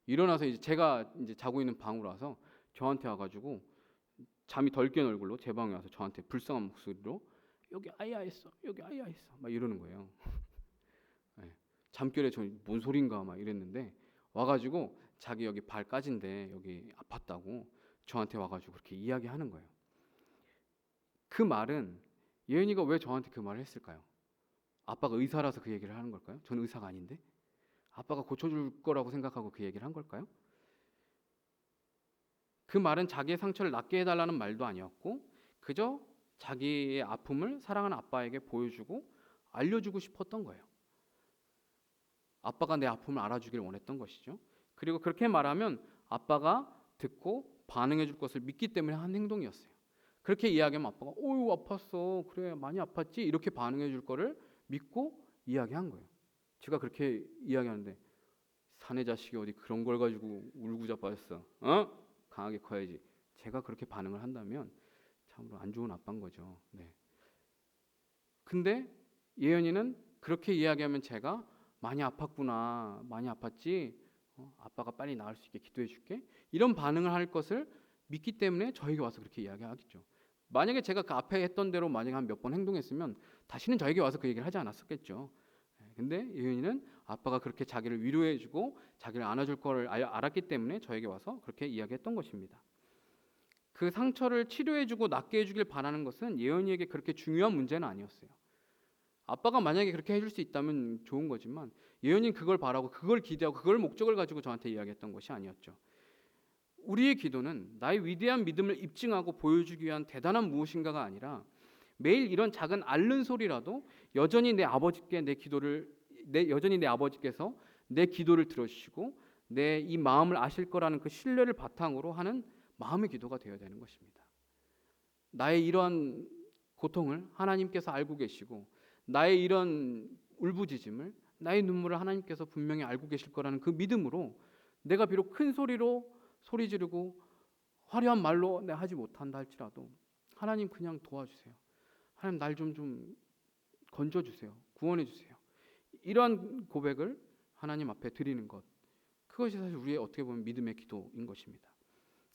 [SPEAKER 1] 일어나서 이제 제가 이제 자고 있는 방으로 와서 저한테 와가지고 잠이 덜 깬 얼굴로 제 방에 와서 저한테 불쌍한 목소리로 여기 아이야 있어, 여기 아이야 있어 막 이러는 거예요. 네. 잠결에 저 뭔 소린가 막 이랬는데, 와가지고 자기 여기 발 까진데 여기 아팠다고 저한테 와가지고 그렇게 이야기하는 거예요. 그 말은, 예은이가 왜 저한테 그 말을 했을까요? 아빠가 의사라서 그 얘기를 하는 걸까요? 저는 의사가 아닌데 아빠가 고쳐줄 거라고 생각하고 그 얘기를 한 걸까요? 그 말은 자기의 상처를 낫게 해달라는 말도 아니었고, 그저 자기의 아픔을 사랑하는 아빠에게 보여주고 알려주고 싶었던 거예요. 아빠가 내 아픔을 알아주길 원했던 것이죠. 그리고 그렇게 말하면 아빠가 듣고 반응해 줄 것을 믿기 때문에 한 행동이었어요. 그렇게 이야기하면 아빠가 어유 아팠어, 그래 많이 아팠지, 이렇게 반응해 줄 거를 믿고 이야기한 거예요. 제가 그렇게 이야기하는데, 사내 자식이 어디 그런 걸 가지고 울고 자빠졌어, 강하게 커야지, 제가 그렇게 반응을 한다면 참으로 안 좋은 아빠인 거죠. 네. 근데 예연이는 그렇게 이야기하면 제가 많이 아팠구나, 많이 아팠지, 아빠가 빨리 나을 수 있게 기도해 줄게, 이런 반응을 할 것을 믿기 때문에 저에게 와서 그렇게 이야기하겠죠. 만약에 제가 그 앞에 했던 대로 만약에 한 몇 번 행동했으면 다시는 저에게 와서 그 얘기를 하지 않았었겠죠. 근데 예은이는 아빠가 그렇게 자기를 위로해주고 자기를 안아줄 거를 알았기 때문에 저에게 와서 그렇게 이야기했던 것입니다. 그 상처를 치료해주고 낫게 해주길 바라는 것은 예은이에게 그렇게 중요한 문제는 아니었어요. 아빠가 만약에 그렇게 해줄 수 있다면 좋은 거지만, 예은이는 그걸 바라고 그걸 기대하고 그걸 목적을 가지고 저한테 이야기했던 것이 아니었죠. 우리의 기도는 나의 위대한 믿음을 입증하고 보여주기 위한 대단한 무엇인가가 아니라, 매일 이런 작은 앓는 소리라도 여전히 내 아버지께서 내 기도를 들어주시고 내 이 마음을 아실 거라는 그 신뢰를 바탕으로 하는 마음의 기도가 되어야 되는 것입니다. 나의 이러한 고통을 하나님께서 알고 계시고, 나의 이런 울부짖음을, 나의 눈물을 하나님께서 분명히 알고 계실 거라는 그 믿음으로, 내가 비록 큰 소리로 소리 지르고 화려한 말로 내가 하지 못한다 할지라도 하나님 그냥 도와주세요, 하나님 날 좀 건져주세요, 구원해주세요, 이러한 고백을 하나님 앞에 드리는 것, 그것이 사실 우리의 어떻게 보면 믿음의 기도인 것입니다.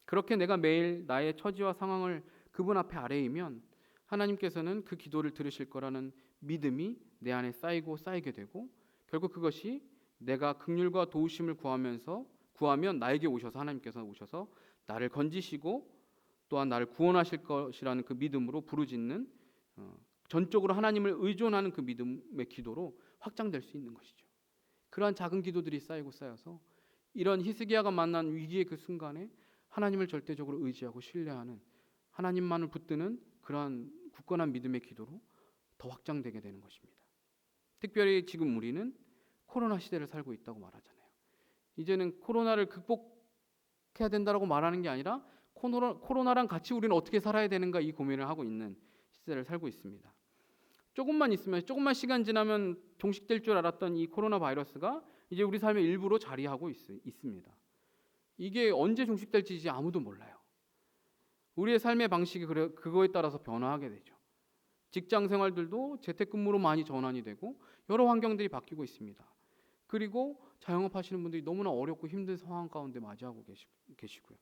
[SPEAKER 1] 그렇게 내가 매일 나의 처지와 상황을 그분 앞에 아뢰이면 하나님께서는 그 기도를 들으실 거라는 믿음이 내 안에 쌓이고 쌓이게 되고, 결국 그것이 내가 긍휼과 도우심을 구하면 나에게 오셔서, 하나님께서 오셔서 나를 건지시고 또한 나를 구원하실 것이라는 그 믿음으로 부르짖는, 전적으로 하나님을 의존하는 그 믿음의 기도로 확장될 수 있는 것이죠. 그러한 작은 기도들이 쌓이고 쌓여서 이런 히스기야가 만난 위기의 그 순간에 하나님을 절대적으로 의지하고 신뢰하는, 하나님만을 붙드는 그러한 굳건한 믿음의 기도로 더 확장되게 되는 것입니다. 특별히 지금 우리는 코로나 시대를 살고 있다고 말하잖아요. 이제는 코로나를 극복해야 된다고 말하는 게 아니라 코로나랑 같이 우리는 어떻게 살아야 되는가, 이 고민을 하고 있는 시대를 살고 있습니다. 조금만 시간 지나면 종식될 줄 알았던 이 코로나 바이러스가 이제 우리 삶의 일부로 자리하고 있습니다. 이게 언제 종식될지 이제 아무도 몰라요. 우리의 삶의 방식이 그거에 따라서 변화하게 되죠. 직장 생활들도 재택근무로 많이 전환이 되고 여러 환경들이 바뀌고 있습니다. 그리고 자영업 하시는 분들이 너무나 어렵고 힘든 상황 가운데 맞이하고 계시고요.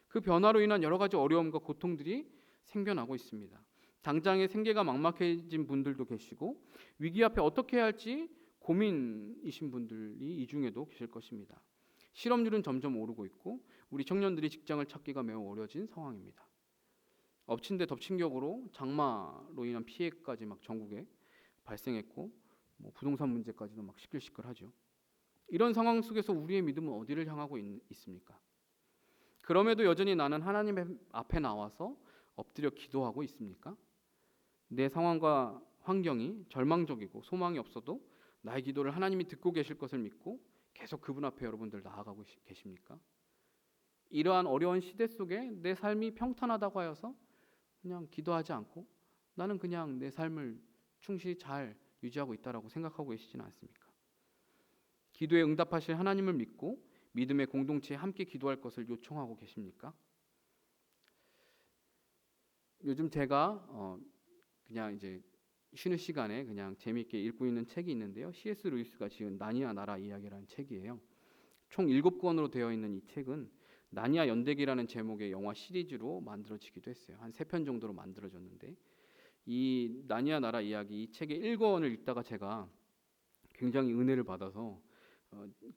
[SPEAKER 1] 그 변화로 인한 여러 가지 어려움과 고통들이 생겨나고 있습니다. 당장의 생계가 막막해진 분들도 계시고, 위기 앞에 어떻게 해야 할지 고민이신 분들이 이 중에도 계실 것입니다. 실업률은 점점 오르고 있고 우리 청년들이 직장을 찾기가 매우 어려워진 상황입니다. 엎친 데 덮친 격으로 장마로 인한 피해까지 막 전국에 발생했고, 부동산 문제까지도 막 시끌시끌하죠. 이런 상황 속에서 우리의 믿음은 어디를 향하고 있습니까? 그럼에도 여전히 나는 하나님 앞에 나와서 엎드려 기도하고 있습니까? 내 상황과 환경이 절망적이고 소망이 없어도 나의 기도를 하나님이 듣고 계실 것을 믿고 계속 그분 앞에 여러분들 나아가고 계십니까? 이러한 어려운 시대 속에 내 삶이 평탄하다고 하여서 그냥 기도하지 않고 나는 그냥 내 삶을 충실히 잘 유지하고 있다라고 생각하고 계시지는 않습니까? 기도에 응답하실 하나님을 믿고 믿음의 공동체에 함께 기도할 것을 요청하고 계십니까? 요즘 제가 그냥 이제 쉬는 시간에 그냥 재미있게 읽고 있는 책이 있는데요. C.S. 루이스가 지은 나니아 나라 이야기라는 책이에요. 총 7권으로 되어 있는 이 책은 나니아 연대기라는 제목의 영화 시리즈로 만들어지기도 했어요. 한 3편 정도로 만들어졌는데 이 나니아 나라 이야기 이 책의 1권을 읽다가 제가 굉장히 은혜를 받아서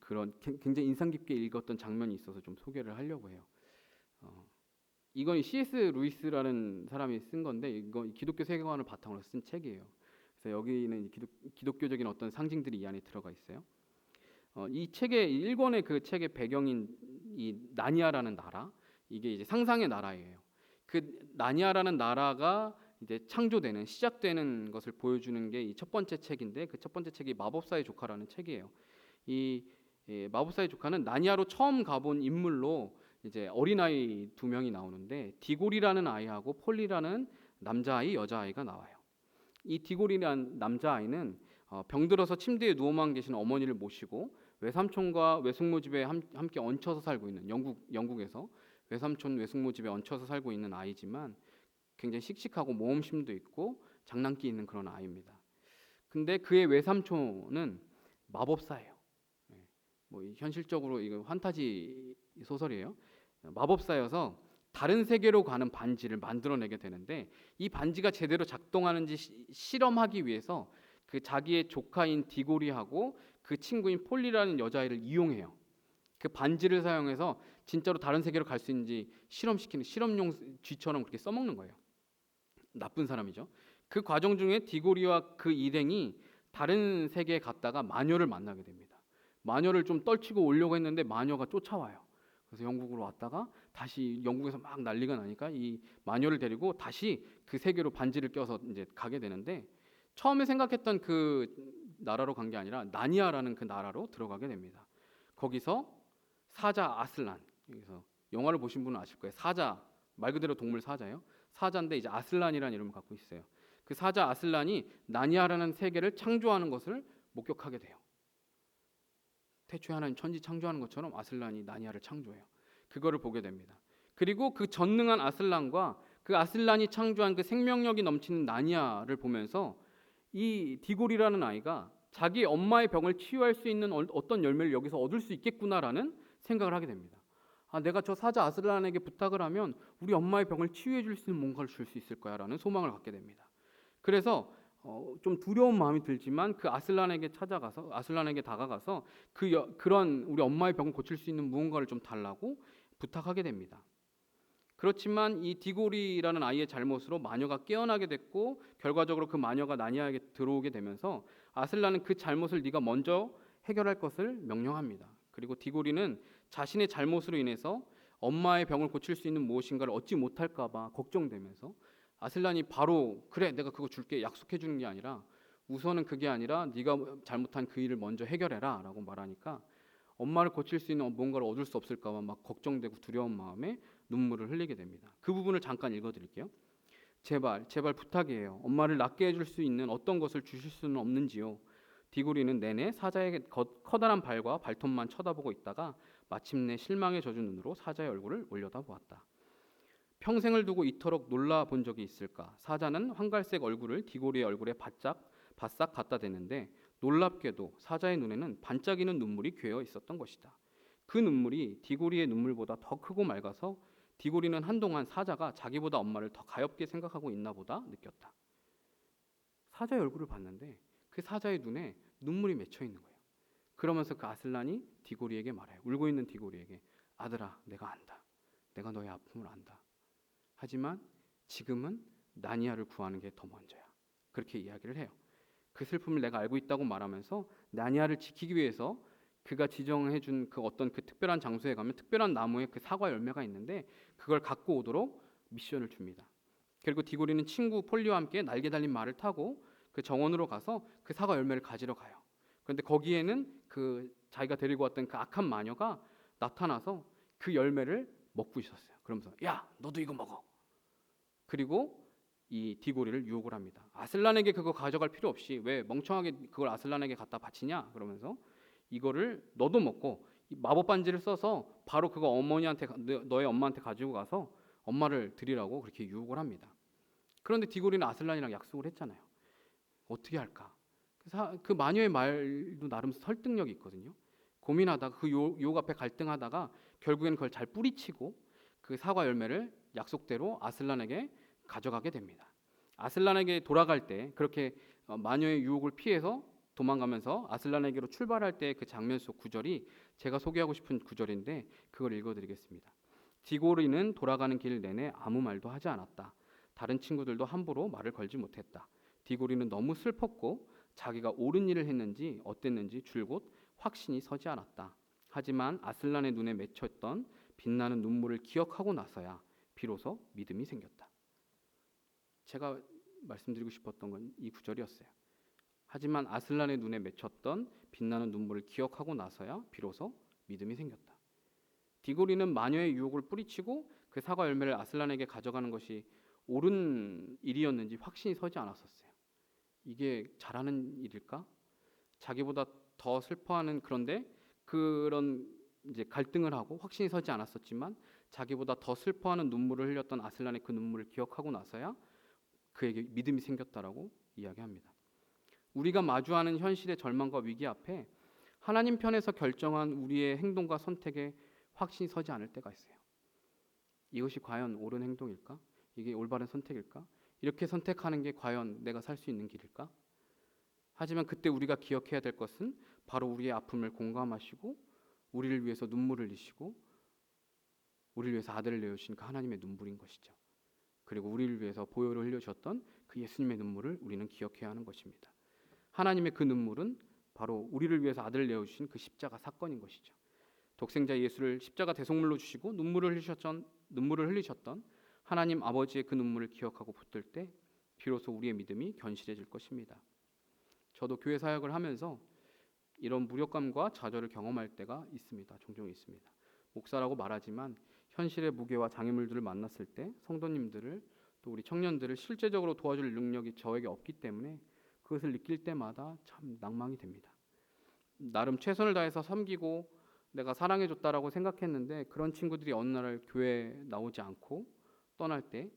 [SPEAKER 1] 그런 굉장히 인상 깊게 읽었던 장면이 있어서 좀 소개를 하려고 해요. 이건 C.S. 루이스라는 사람이 쓴 건데 이건 기독교 세계관을 바탕으로 쓴 책이에요. 그래서 여기는 기독교적인 어떤 상징들이 이 안에 들어가 있어요. 이 책의 1권의 그 책의 배경인 이 나니아라는 나라, 이게 이제 상상의 나라예요. 그 나니아라는 나라가 이제 창조되는 시작되는 것을 보여주는 게 이 첫 번째 책인데 그 첫 번째 책이 마법사의 조카라는 책이에요. 이 마법사의 조카는 나니아로 처음 가본 인물로 이제 어린아이 2명이 나오는데 디골이라는 아이하고 폴리라는 남자아이, 여자아이가 나와요. 이 디골이라는 남자아이는 병들어서 침대에 누워만 계신 어머니를 모시고 외삼촌과 외숙모 집에 함께 얹혀서 살고 있는 영국에서 외삼촌, 외숙모 집에 얹혀서 살고 있는 아이지만 굉장히 씩씩하고 모험심도 있고 장난기 있는 그런 아이입니다. 근데 그의 외삼촌은 마법사예요. 뭐 현실적으로 이거 환타지 소설이에요. 마법사여서 다른 세계로 가는 반지를 만들어내게 되는데 이 반지가 제대로 작동하는지 실험하기 위해서 그 자기의 조카인 디고리하고 그 친구인 폴리라는 여자아이를 이용해요. 그 반지를 사용해서 진짜로 다른 세계로 갈 수 있는지 실험시키는 실험용 쥐처럼 그렇게 써먹는 거예요. 나쁜 사람이죠. 그 과정 중에 디고리와 그 일행이 다른 세계에 갔다가 마녀를 만나게 됩니다. 마녀를 좀 떨치고 오려고 했는데 마녀가 쫓아와요. 그래서 영국으로 왔다가 다시 영국에서 막 난리가 나니까 이 마녀를 데리고 다시 그 세계로 반지를 껴서 이제 가게 되는데 처음에 생각했던 그 나라로 간 게 아니라 나니아라는 그 나라로 들어가게 됩니다. 거기서 사자 아슬란, 여기서 영화를 보신 분은 아실 거예요. 사자, 말 그대로 동물 사자예요. 사자인데 이제 아슬란이라는 이름을 갖고 있어요. 그 사자 아슬란이 나니아라는 세계를 창조하는 것을 목격하게 돼요. 태초에 하나님 천지 창조하는 것처럼 아슬란이 나니아를 창조해요. 그거를 보게 됩니다. 그리고 그 전능한 아슬란과 그 아슬란이 창조한 그 생명력이 넘치는 나니아를 보면서 이 디골이라는 아이가 자기 엄마의 병을 치유할 수 있는 어떤 열매를 여기서 얻을 수 있겠구나라는 생각을 하게 됩니다. 내가 저 사자 아슬란에게 부탁을 하면 우리 엄마의 병을 치유해 줄 수 있는 뭔가를 줄 수 있을 거야라는 소망을 갖게 됩니다. 그래서 좀 두려운 마음이 들지만 그 아슬란에게 다가가서 그런 우리 엄마의 병을 고칠 수 있는 무언가를 좀 달라고 부탁하게 됩니다. 그렇지만 이 디고리라는 아이의 잘못으로 마녀가 깨어나게 됐고 결과적으로 그 마녀가 나니아에게 들어오게 되면서 아슬란은 그 잘못을 네가 먼저 해결할 것을 명령합니다. 그리고 디고리는 자신의 잘못으로 인해서 엄마의 병을 고칠 수 있는 무엇인가를 얻지 못할까 봐 걱정되면서 아슬란이 바로 그래 내가 그거 줄게 약속해 주는 게 아니라 우선은 그게 아니라 네가 잘못한 그 일을 먼저 해결해라 라고 말하니까 엄마를 고칠 수 있는 뭔가를 얻을 수 없을까 봐 막 걱정되고 두려운 마음에 눈물을 흘리게 됩니다. 그 부분을 잠깐 읽어드릴게요. 제발 부탁이에요. 엄마를 낫게 해줄 수 있는 어떤 것을 주실 수는 없는지요. 디고리는 내내 사자의 커다란 발과 발톱만 쳐다보고 있다가 마침내 실망에 젖은 눈으로 사자의 얼굴을 올려다보았다. 평생을 두고 이토록 놀라본 적이 있을까? 사자는 황갈색 얼굴을 디고리의 얼굴에 바싹 갖다 대는데 놀랍게도 사자의 눈에는 반짝이는 눈물이 괴어 있었던 것이다. 그 눈물이 디고리의 눈물보다 더 크고 맑아서 디고리는 한동안 사자가 자기보다 엄마를 더 가엾게 생각하고 있나 보다 느꼈다. 사자의 얼굴을 봤는데 그 사자의 눈에 눈물이 맺혀 있는 거예요. 그러면서 그 아슬란이 디고리에게 말해요. 울고 있는 디고리에게 아들아 내가 안다. 내가 너의 아픔을 안다. 하지만 지금은 나니아를 구하는 게 더 먼저야. 그렇게 이야기를 해요. 그 슬픔을 내가 알고 있다고 말하면서 나니아를 지키기 위해서 그가 지정해준 그 어떤 그 특별한 장소에 가면 특별한 나무에 그 사과 열매가 있는데 그걸 갖고 오도록 미션을 줍니다. 그리고 디고리는 친구 폴리와 함께 날개 달린 말을 타고 그 정원으로 가서 그 사과 열매를 가지러 가요. 그런데 거기에는 그 자기가 데리고 왔던 그 악한 마녀가 나타나서 그 열매를 먹고 있었어요. 그러면서 야 너도 이거 먹어. 그리고 이 디고리를 유혹을 합니다. 아슬란에게 그거 가져갈 필요 없이 왜 멍청하게 그걸 아슬란에게 갖다 바치냐 그러면서 이거를 너도 먹고 이 마법 반지를 써서 바로 그거 어머니한테 너의 엄마한테 가지고 가서 엄마를 드리라고 그렇게 유혹을 합니다. 그런데 디고리는 아슬란이랑 약속을 했잖아요. 어떻게 할까? 그 마녀의 말도 나름 설득력이 있거든요. 고민하다가 그 유혹 앞에 갈등하다가 결국에는 그걸 잘 뿌리치고 그 사과 열매를 약속대로 아슬란에게 가져가게 됩니다. 아슬란에게 돌아갈 때 그렇게 마녀의 유혹을 피해서 도망가면서 아슬란에게로 출발할 때 그 장면 속 구절이 제가 소개하고 싶은 구절인데 그걸 읽어드리겠습니다. 디고리는 돌아가는 길 내내 아무 말도 하지 않았다. 다른 친구들도 함부로 말을 걸지 못했다. 디고리는 너무 슬펐고 자기가 옳은 일을 했는지 어땠는지 줄곧 확신이 서지 않았다. 하지만 아슬란의 눈에 맺혔던 빛나는 눈물을 기억하고 나서야 비로소 믿음이 생겼다. 제가 말씀드리고 싶었던 건 이 구절이었어요. 하지만 아슬란의 눈에 맺혔던 빛나는 눈물을 기억하고 나서야 비로소 믿음이 생겼다. 디고리는 마녀의 유혹을 뿌리치고 그 사과 열매를 아슬란에게 가져가는 것이 옳은 일이었는지 확신이 서지 않았었어요. 이게 잘하는 일일까? 자기보다 더 슬퍼하는, 그런데 그런 이제 갈등을 하고 확신이 서지 않았었지만 자기보다 더 슬퍼하는 눈물을 흘렸던 아슬란의 그 눈물을 기억하고 나서야 그에게 믿음이 생겼다라고 이야기합니다. 우리가 마주하는 현실의 절망과 위기 앞에 하나님 편에서 결정한 우리의 행동과 선택에 확신이 서지 않을 때가 있어요. 이것이 과연 옳은 행동일까? 이게 올바른 선택일까? 이렇게 선택하는 게 과연 내가 살 수 있는 길일까? 하지만 그때 우리가 기억해야 될 것은 바로 우리의 아픔을 공감하시고 우리를 위해서 눈물을 흘리시고 우리를 위해서 아들을 내어주신 그 하나님의 눈물인 것이죠. 그리고 우리를 위해서 보혈을 흘려주셨던 그 예수님의 눈물을 우리는 기억해야 하는 것입니다. 하나님의 그 눈물은 바로 우리를 위해서 아들을 내어주신 그 십자가 사건인 것이죠. 독생자 예수를 십자가 대속물로 주시고 눈물을 흘리셨던 하나님 아버지의 그 눈물을 기억하고 붙들 때 비로소 우리의 믿음이 견실해질 것입니다. 저도 교회 사역을 하면서 이런 무력감과 좌절을 경험할 때가 있습니다. 종종 있습니다. 목사라고 말하지만 현실의 무게와 장애물들을 만났을 때 성도님들을 또 우리 청년들을 실제적으로 도와줄 능력이 저에게 없기 때문에 그것을 느낄 때마다 참 낭망이 됩니다. 나름 최선을 다해서 섬기고 내가 사랑해줬다라고 생각했는데 그런 친구들이 어느 날 교회에 나오지 않고 떠날 때,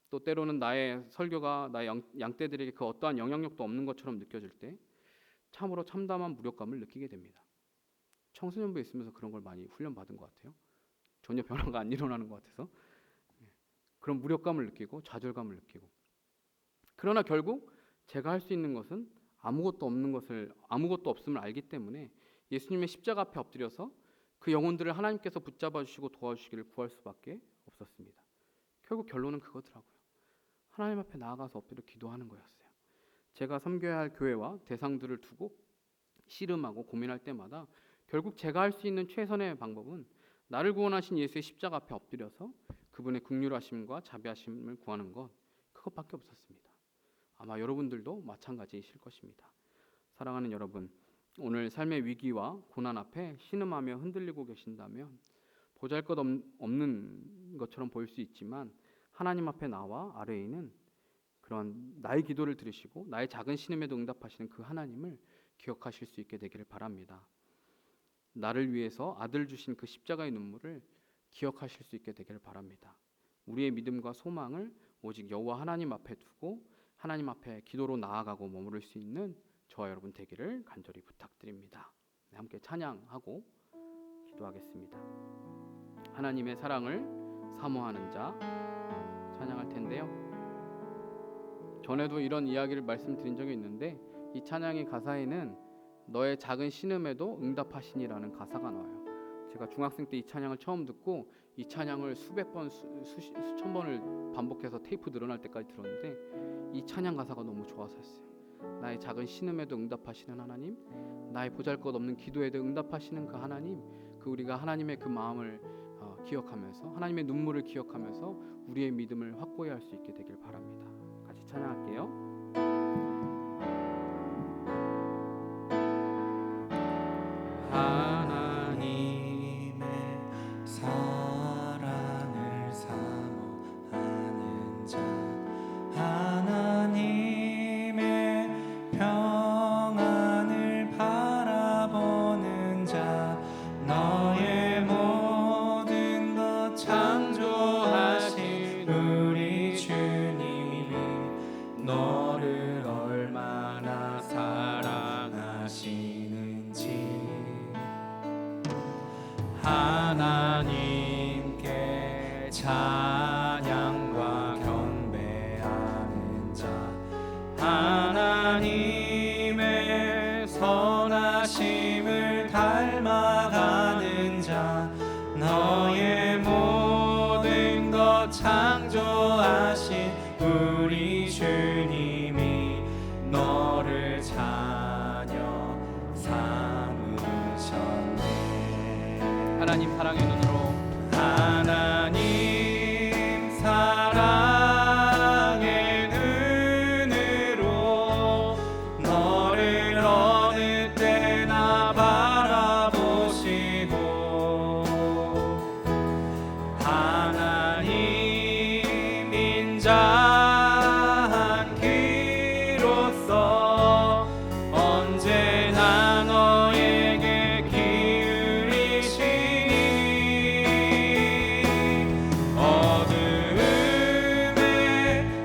[SPEAKER 1] 또 때로는 나의 설교가 나의 양떼들에게 그 어떠한 영향력도 없는 것처럼 느껴질 때 참으로 참담한 무력감을 느끼게 됩니다. 청소년부에 있으면서 그런 걸 많이 훈련받은 것 같아요. 전혀 변화가 안 일어나는 것 같아서 그런 무력감을 느끼고 좌절감을 느끼고, 그러나 결국 제가 할 수 있는 것은 아무것도 없음을 알기 때문에 예수님의 십자가 앞에 엎드려서 그 영혼들을 하나님께서 붙잡아 주시고 도와주시기를 구할 수밖에 없었습니다. 결국 결론은 그거더라고요. 하나님 앞에 나아가서 엎드려 기도하는 거였어요. 제가 섬겨야 할 교회와 대상들을 두고 씨름하고 고민할 때마다 결국 제가 할 수 있는 최선의 방법은 나를 구원하신 예수의 십자가 앞에 엎드려서 그분의 긍휼하심과 자비하심을 구하는 것, 그것밖에 없었습니다. 아마 여러분들도 마찬가지이실 것입니다. 사랑하는 여러분, 오늘 삶의 위기와 고난 앞에 신음하며 흔들리고 계신다면 보잘것없는 것처럼 보일 수 있지만 하나님 앞에 나와 아래에 있는 그런 나의 기도를 들으시고 나의 작은 신음에도 응답하시는 그 하나님을 기억하실 수 있게 되기를 바랍니다. 나를 위해서 아들 주신 그 십자가의 눈물을 기억하실 수 있게 되기를 바랍니다. 우리의 믿음과 소망을 오직 여호와 하나님 앞에 두고 하나님 앞에 기도로 나아가고 머무를 수 있는 저와 여러분 되기를 간절히 부탁드립니다. 함께 찬양하고 기도하겠습니다. 하나님의 사랑을 사모하는 자 찬양할 텐데요. 전에도 이런 이야기를 말씀드린 적이 있는데 이 찬양의 가사에는 너의 작은 신음에도 응답하시니라는 가사가 나와요. 제가 중학생 때 이 찬양을 처음 듣고 이 찬양을 수백 번, 수천 번을 반복해서 테이프 늘어날 때까지 들었는데 이 찬양 가사가 너무 좋아서였어요. 나의 작은 신음에도 응답하시는 하나님, 나의 보잘것없는 기도에도 응답하시는 그 하나님, 그 우리가 하나님의 그 마음을 기억하면서 하나님의 눈물을 기억하면서 우리의 믿음을 확고히 할 수 있게 되길 바랍니다. 같이 찬양할게요.
[SPEAKER 2] 하나님의 사랑을 사모하는 자, 하나님의 평안을 바라보는 자, 너를 얼마나 사랑하시는지 하나님께 찬양과 경배하는 자 하나님의 선하심을 닮아가는 자 너의 모든 것 창조하신 우리 주님이 너를 자녀 삼으셨네.
[SPEAKER 1] 하나님 사랑의 눈으로
[SPEAKER 2] 하나님 사랑의 눈으로 너를 어느 때나 바라보시고 하나님 인자한 귀로서 언제나 너에게 기울이시니 어두움에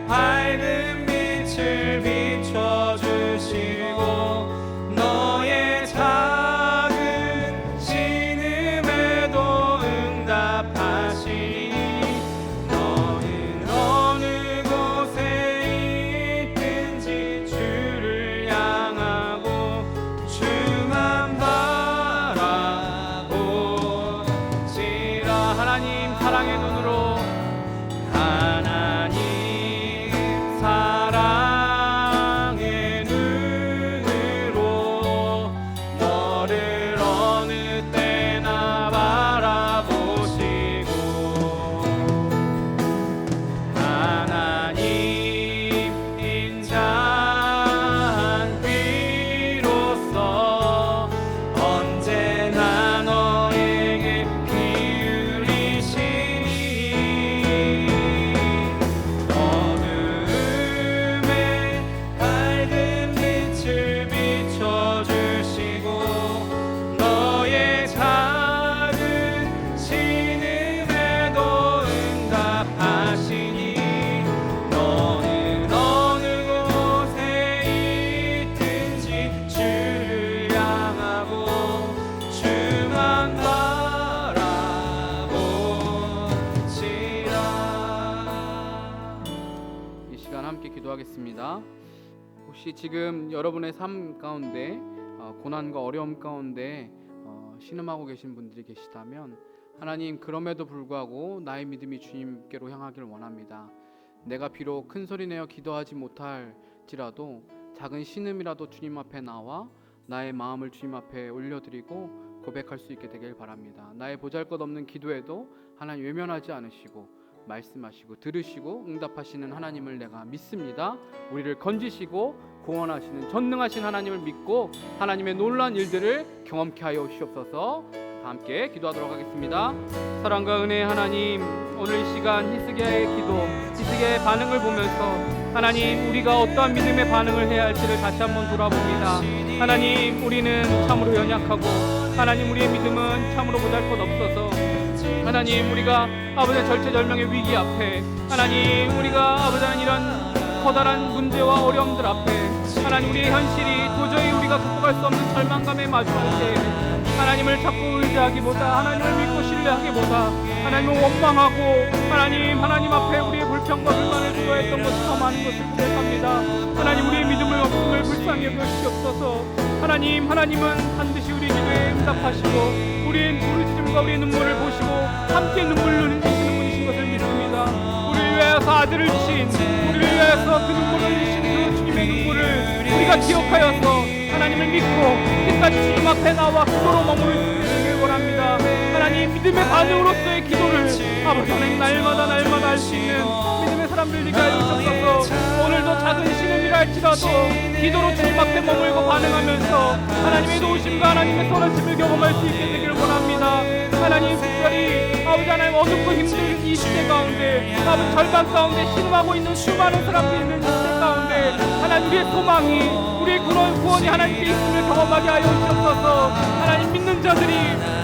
[SPEAKER 2] 밝은 빛을 비춰주시고 너의 작은 신음에도 응답하시니 너는 어느 곳에 있든지 주를 향하고 주만 바라보시라.
[SPEAKER 1] 하나님 사랑의 눈으로
[SPEAKER 2] 하나님 사랑의 눈으로 너를 어느 때나 바라보시고 하나님 인자한 귀로서 언제나 너에게 기울이시니 어두움에 밝은 빛을 비춰주시고 너의 작은 신음에도 응답하시니 너는 어느 곳에 있든지 주를 향하고 주만 바라보시라.
[SPEAKER 1] 이 시간 함께 기도하겠습니다. 혹시 지금 여러분의 삶 가운데 고난과 어려움 가운데 신음하고 계신 분들이 계시다면 하나님 그럼에도 불구하고 나의 믿음이 주님께로 향하기를 원합니다. 내가 비록 큰 소리 내어 기도하지 못할지라도 작은 신음이라도 주님 앞에 나와 나의 마음을 주님 앞에 올려드리고 고백할 수 있게 되길 바랍니다. 나의 보잘것없는 기도에도 하나님 외면하지 않으시고 말씀하시고 들으시고 응답하시는 하나님을 내가 믿습니다. 우리를 건지시고 구원하시는 전능하신 하나님을 믿고 하나님의 놀라운 일들을 경험케 하여 주시옵소서. 다 함께 기도하도록 하겠습니다. 사랑과 은혜의 하나님, 오늘 이 시간 히스기야의 기도, 히스기야의 반응을 보면서 하나님 우리가 어떠한 믿음의 반응을 해야 할지를 다시 한번 돌아봅니다. 하나님 우리는 참으로 연약하고 하나님 우리의 믿음은 참으로 보잘것없어서 하나님 우리가 아버지의 절체절명의 위기 앞에 하나님 우리가 아버지는 이런 커다란 문제와 어려움들 앞에 하나님 우리의 현실이 도저히 우리가 극복할 수 없는 절망감에 마주할 때 하나님을 자꾸 의지하기보다 하나님을 믿고 신뢰하기보다 하나님을 원망하고 하나님 앞에 우리의 불평과 불만을 주어했던 것이 더 많은 것을 고백합니다. 하나님 우리의 믿음을 없음을 불쌍히 여기시옵소서. 하나님은 반드시 우리 기도에 응답하시고 우리의 부르짖음과 우리의 눈물을 보시고 함께 눈물을 흘리시는 분이신 것을 믿습니다. 우리를 위하여서 아들을 주신 우리를 위하여서 그 눈물을 흘리신 그 주님의 눈물을 우리가 기억하여서 하나님을 믿고 끝까지 주님 앞에 나와 기도로 머무를 수 있기를 원합니다. 하나님 믿음의 반응으로서의 기도를 아버지 하나님 날마다 할 수 있는 믿음의 사람들 되게 해주셔서 오늘도 작은 신음이라 할지라도 기도로 주님 앞에 머물고 반응하면서 하나님의 도우심과 하나님의 선하심을 경험할 수 있게 되기를 원합니다. 하나님 특별히 아버지 하나님 어둡고 힘든 이 시대 가운데 아버지 절반 가운데 신음하고 있는 수많은 사람들이 있는 이 시대 가운데 하나님 우리의 소망이 우리의 구원이 하나님께 있음을 경험하게 하여 주옵소서. 하나님 믿는 자들이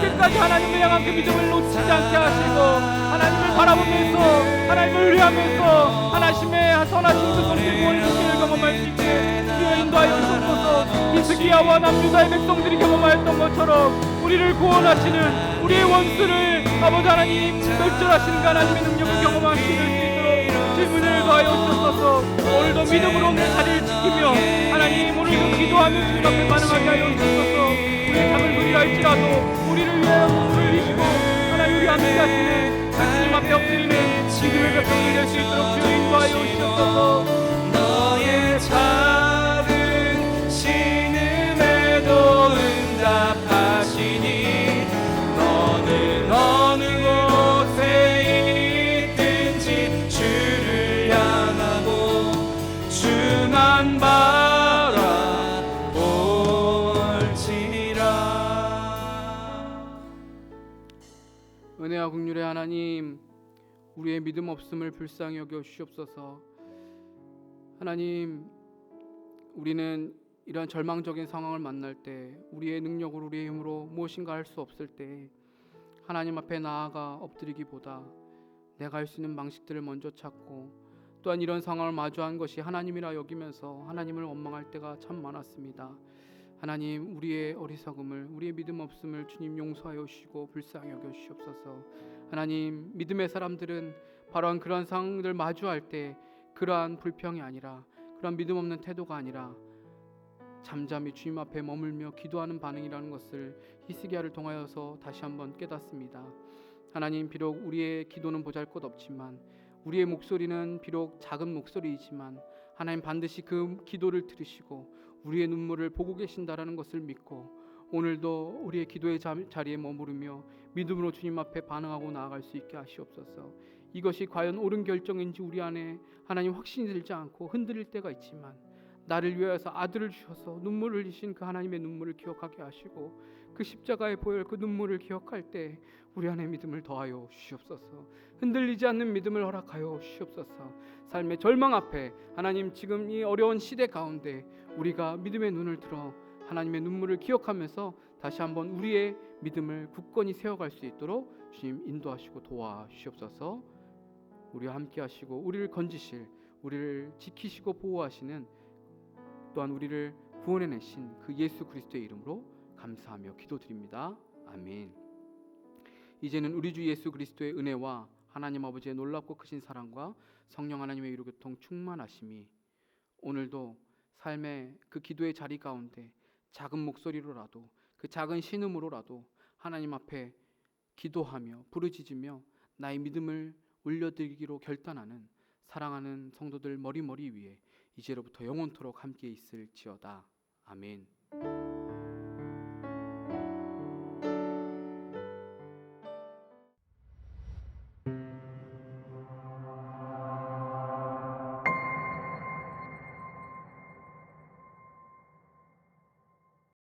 [SPEAKER 1] 끝까지 하나님을 향한 그 믿음을 놓치지 않게 하시고 하나님을 바라보면서 하나님을 의뢰하면서 하나님의 선하신 그 손길 구원을 주시길 경험할 수 있게 주여 인도하여 주옵소서. 히스기야와 남유다의 백성들이 경험하였던 것처럼 우리를 구원하시는 우리의 원수를 아버지 하나님 멸절하시는 하나님의 능력을 경험하실 수 있도록 질문을 더하여 주옵소서. 오늘도 믿음으로 내 자리를 지키며 하나님 오늘도 기도하며 주님 앞에 반응하게 하여 주옵소서. 우리의 작은 소리라 할지라도 우리를 위하여 눈물을 흘리시고 하나님 우리 함께 하시는 주님 앞에 엎드리는 믿음의 백성이 될 수 있도록 주여 인도하여 주옵소서.
[SPEAKER 2] 너의 작은 신음에도 응답하시니 너는 어느 곳에 있든지 주를 향하고 주만 바라볼지라.
[SPEAKER 1] 은혜와 긍휼의 하나님, 우리의 믿음 없음을 불쌍히 여겨 주시옵소서. 하나님, 우리는 이러한 절망적인 상황을 만날 때 우리의 능력으로 우리의 힘으로 무엇인가 할 수 없을 때 하나님 앞에 나아가 엎드리기보다 내가 할 수 있는 방식들을 먼저 찾고 또한 이런 상황을 마주한 것이 하나님이라 여기면서 하나님을 원망할 때가 참 많았습니다. 하나님, 우리의 어리석음을, 우리의 믿음 없음을 주님 용서하여 주시고 불쌍히 여겨 주시옵소서. 하나님, 믿음의 사람들은 바로 그러한 상황들 마주할 때 그러한 불평이 아니라, 그러한 믿음 없는 태도가 아니라 잠잠히 주님 앞에 머물며 기도하는 반응이라는 것을 히스기야를 통하여서 다시 한번 깨닫습니다. 하나님, 비록 우리의 기도는 보잘것없지만, 우리의 목소리는 비록 작은 목소리이지만 하나님 반드시 그 기도를 들으시고 우리의 눈물을 보고 계신다라는 것을 믿고 오늘도 우리의 기도의 자리에 머무르며 믿음으로 주님 앞에 반응하고 나아갈 수 있게 하시옵소서. 이것이 과연 옳은 결정인지 우리 안에 하나님 확신이 들지 않고 흔들릴 때가 있지만 나를 위하여서 아들을 주셔서 눈물을 흘리신 그 하나님의 눈물을 기억하게 하시고 그 십자가의 보혈 그 눈물을 기억할 때 우리 안에 믿음을 더하여 주시옵소서. 흔들리지 않는 믿음을 허락하여 주시옵소서. 삶의 절망 앞에 하나님 지금 이 어려운 시대 가운데 우리가 믿음의 눈을 들어 하나님의 눈물을 기억하면서 다시 한번 우리의 믿음을 굳건히 세워갈 수 있도록 주님 인도하시고 도와주시옵소서. 우리와 함께 하시고 우리를 건지실, 우리를 지키시고 보호하시는 또한 우리를 구원해내신 그 예수 그리스도의 이름으로 감사하며 기도드립니다. 아멘. 이제는 우리 주 예수 그리스도의 은혜와 하나님 아버지의 놀랍고 크신 사랑과 성령 하나님의 이루교통 충만하심이 오늘도 삶의 그 기도의 자리 가운데 작은 목소리로라도 그 작은 신음으로라도 하나님 앞에 기도하며 부르짖으며 나의 믿음을 올려드리기로 결단하는 사랑하는 성도들 머리머리 위에 이제로부터 영원토록 함께 있을지어다. 아멘.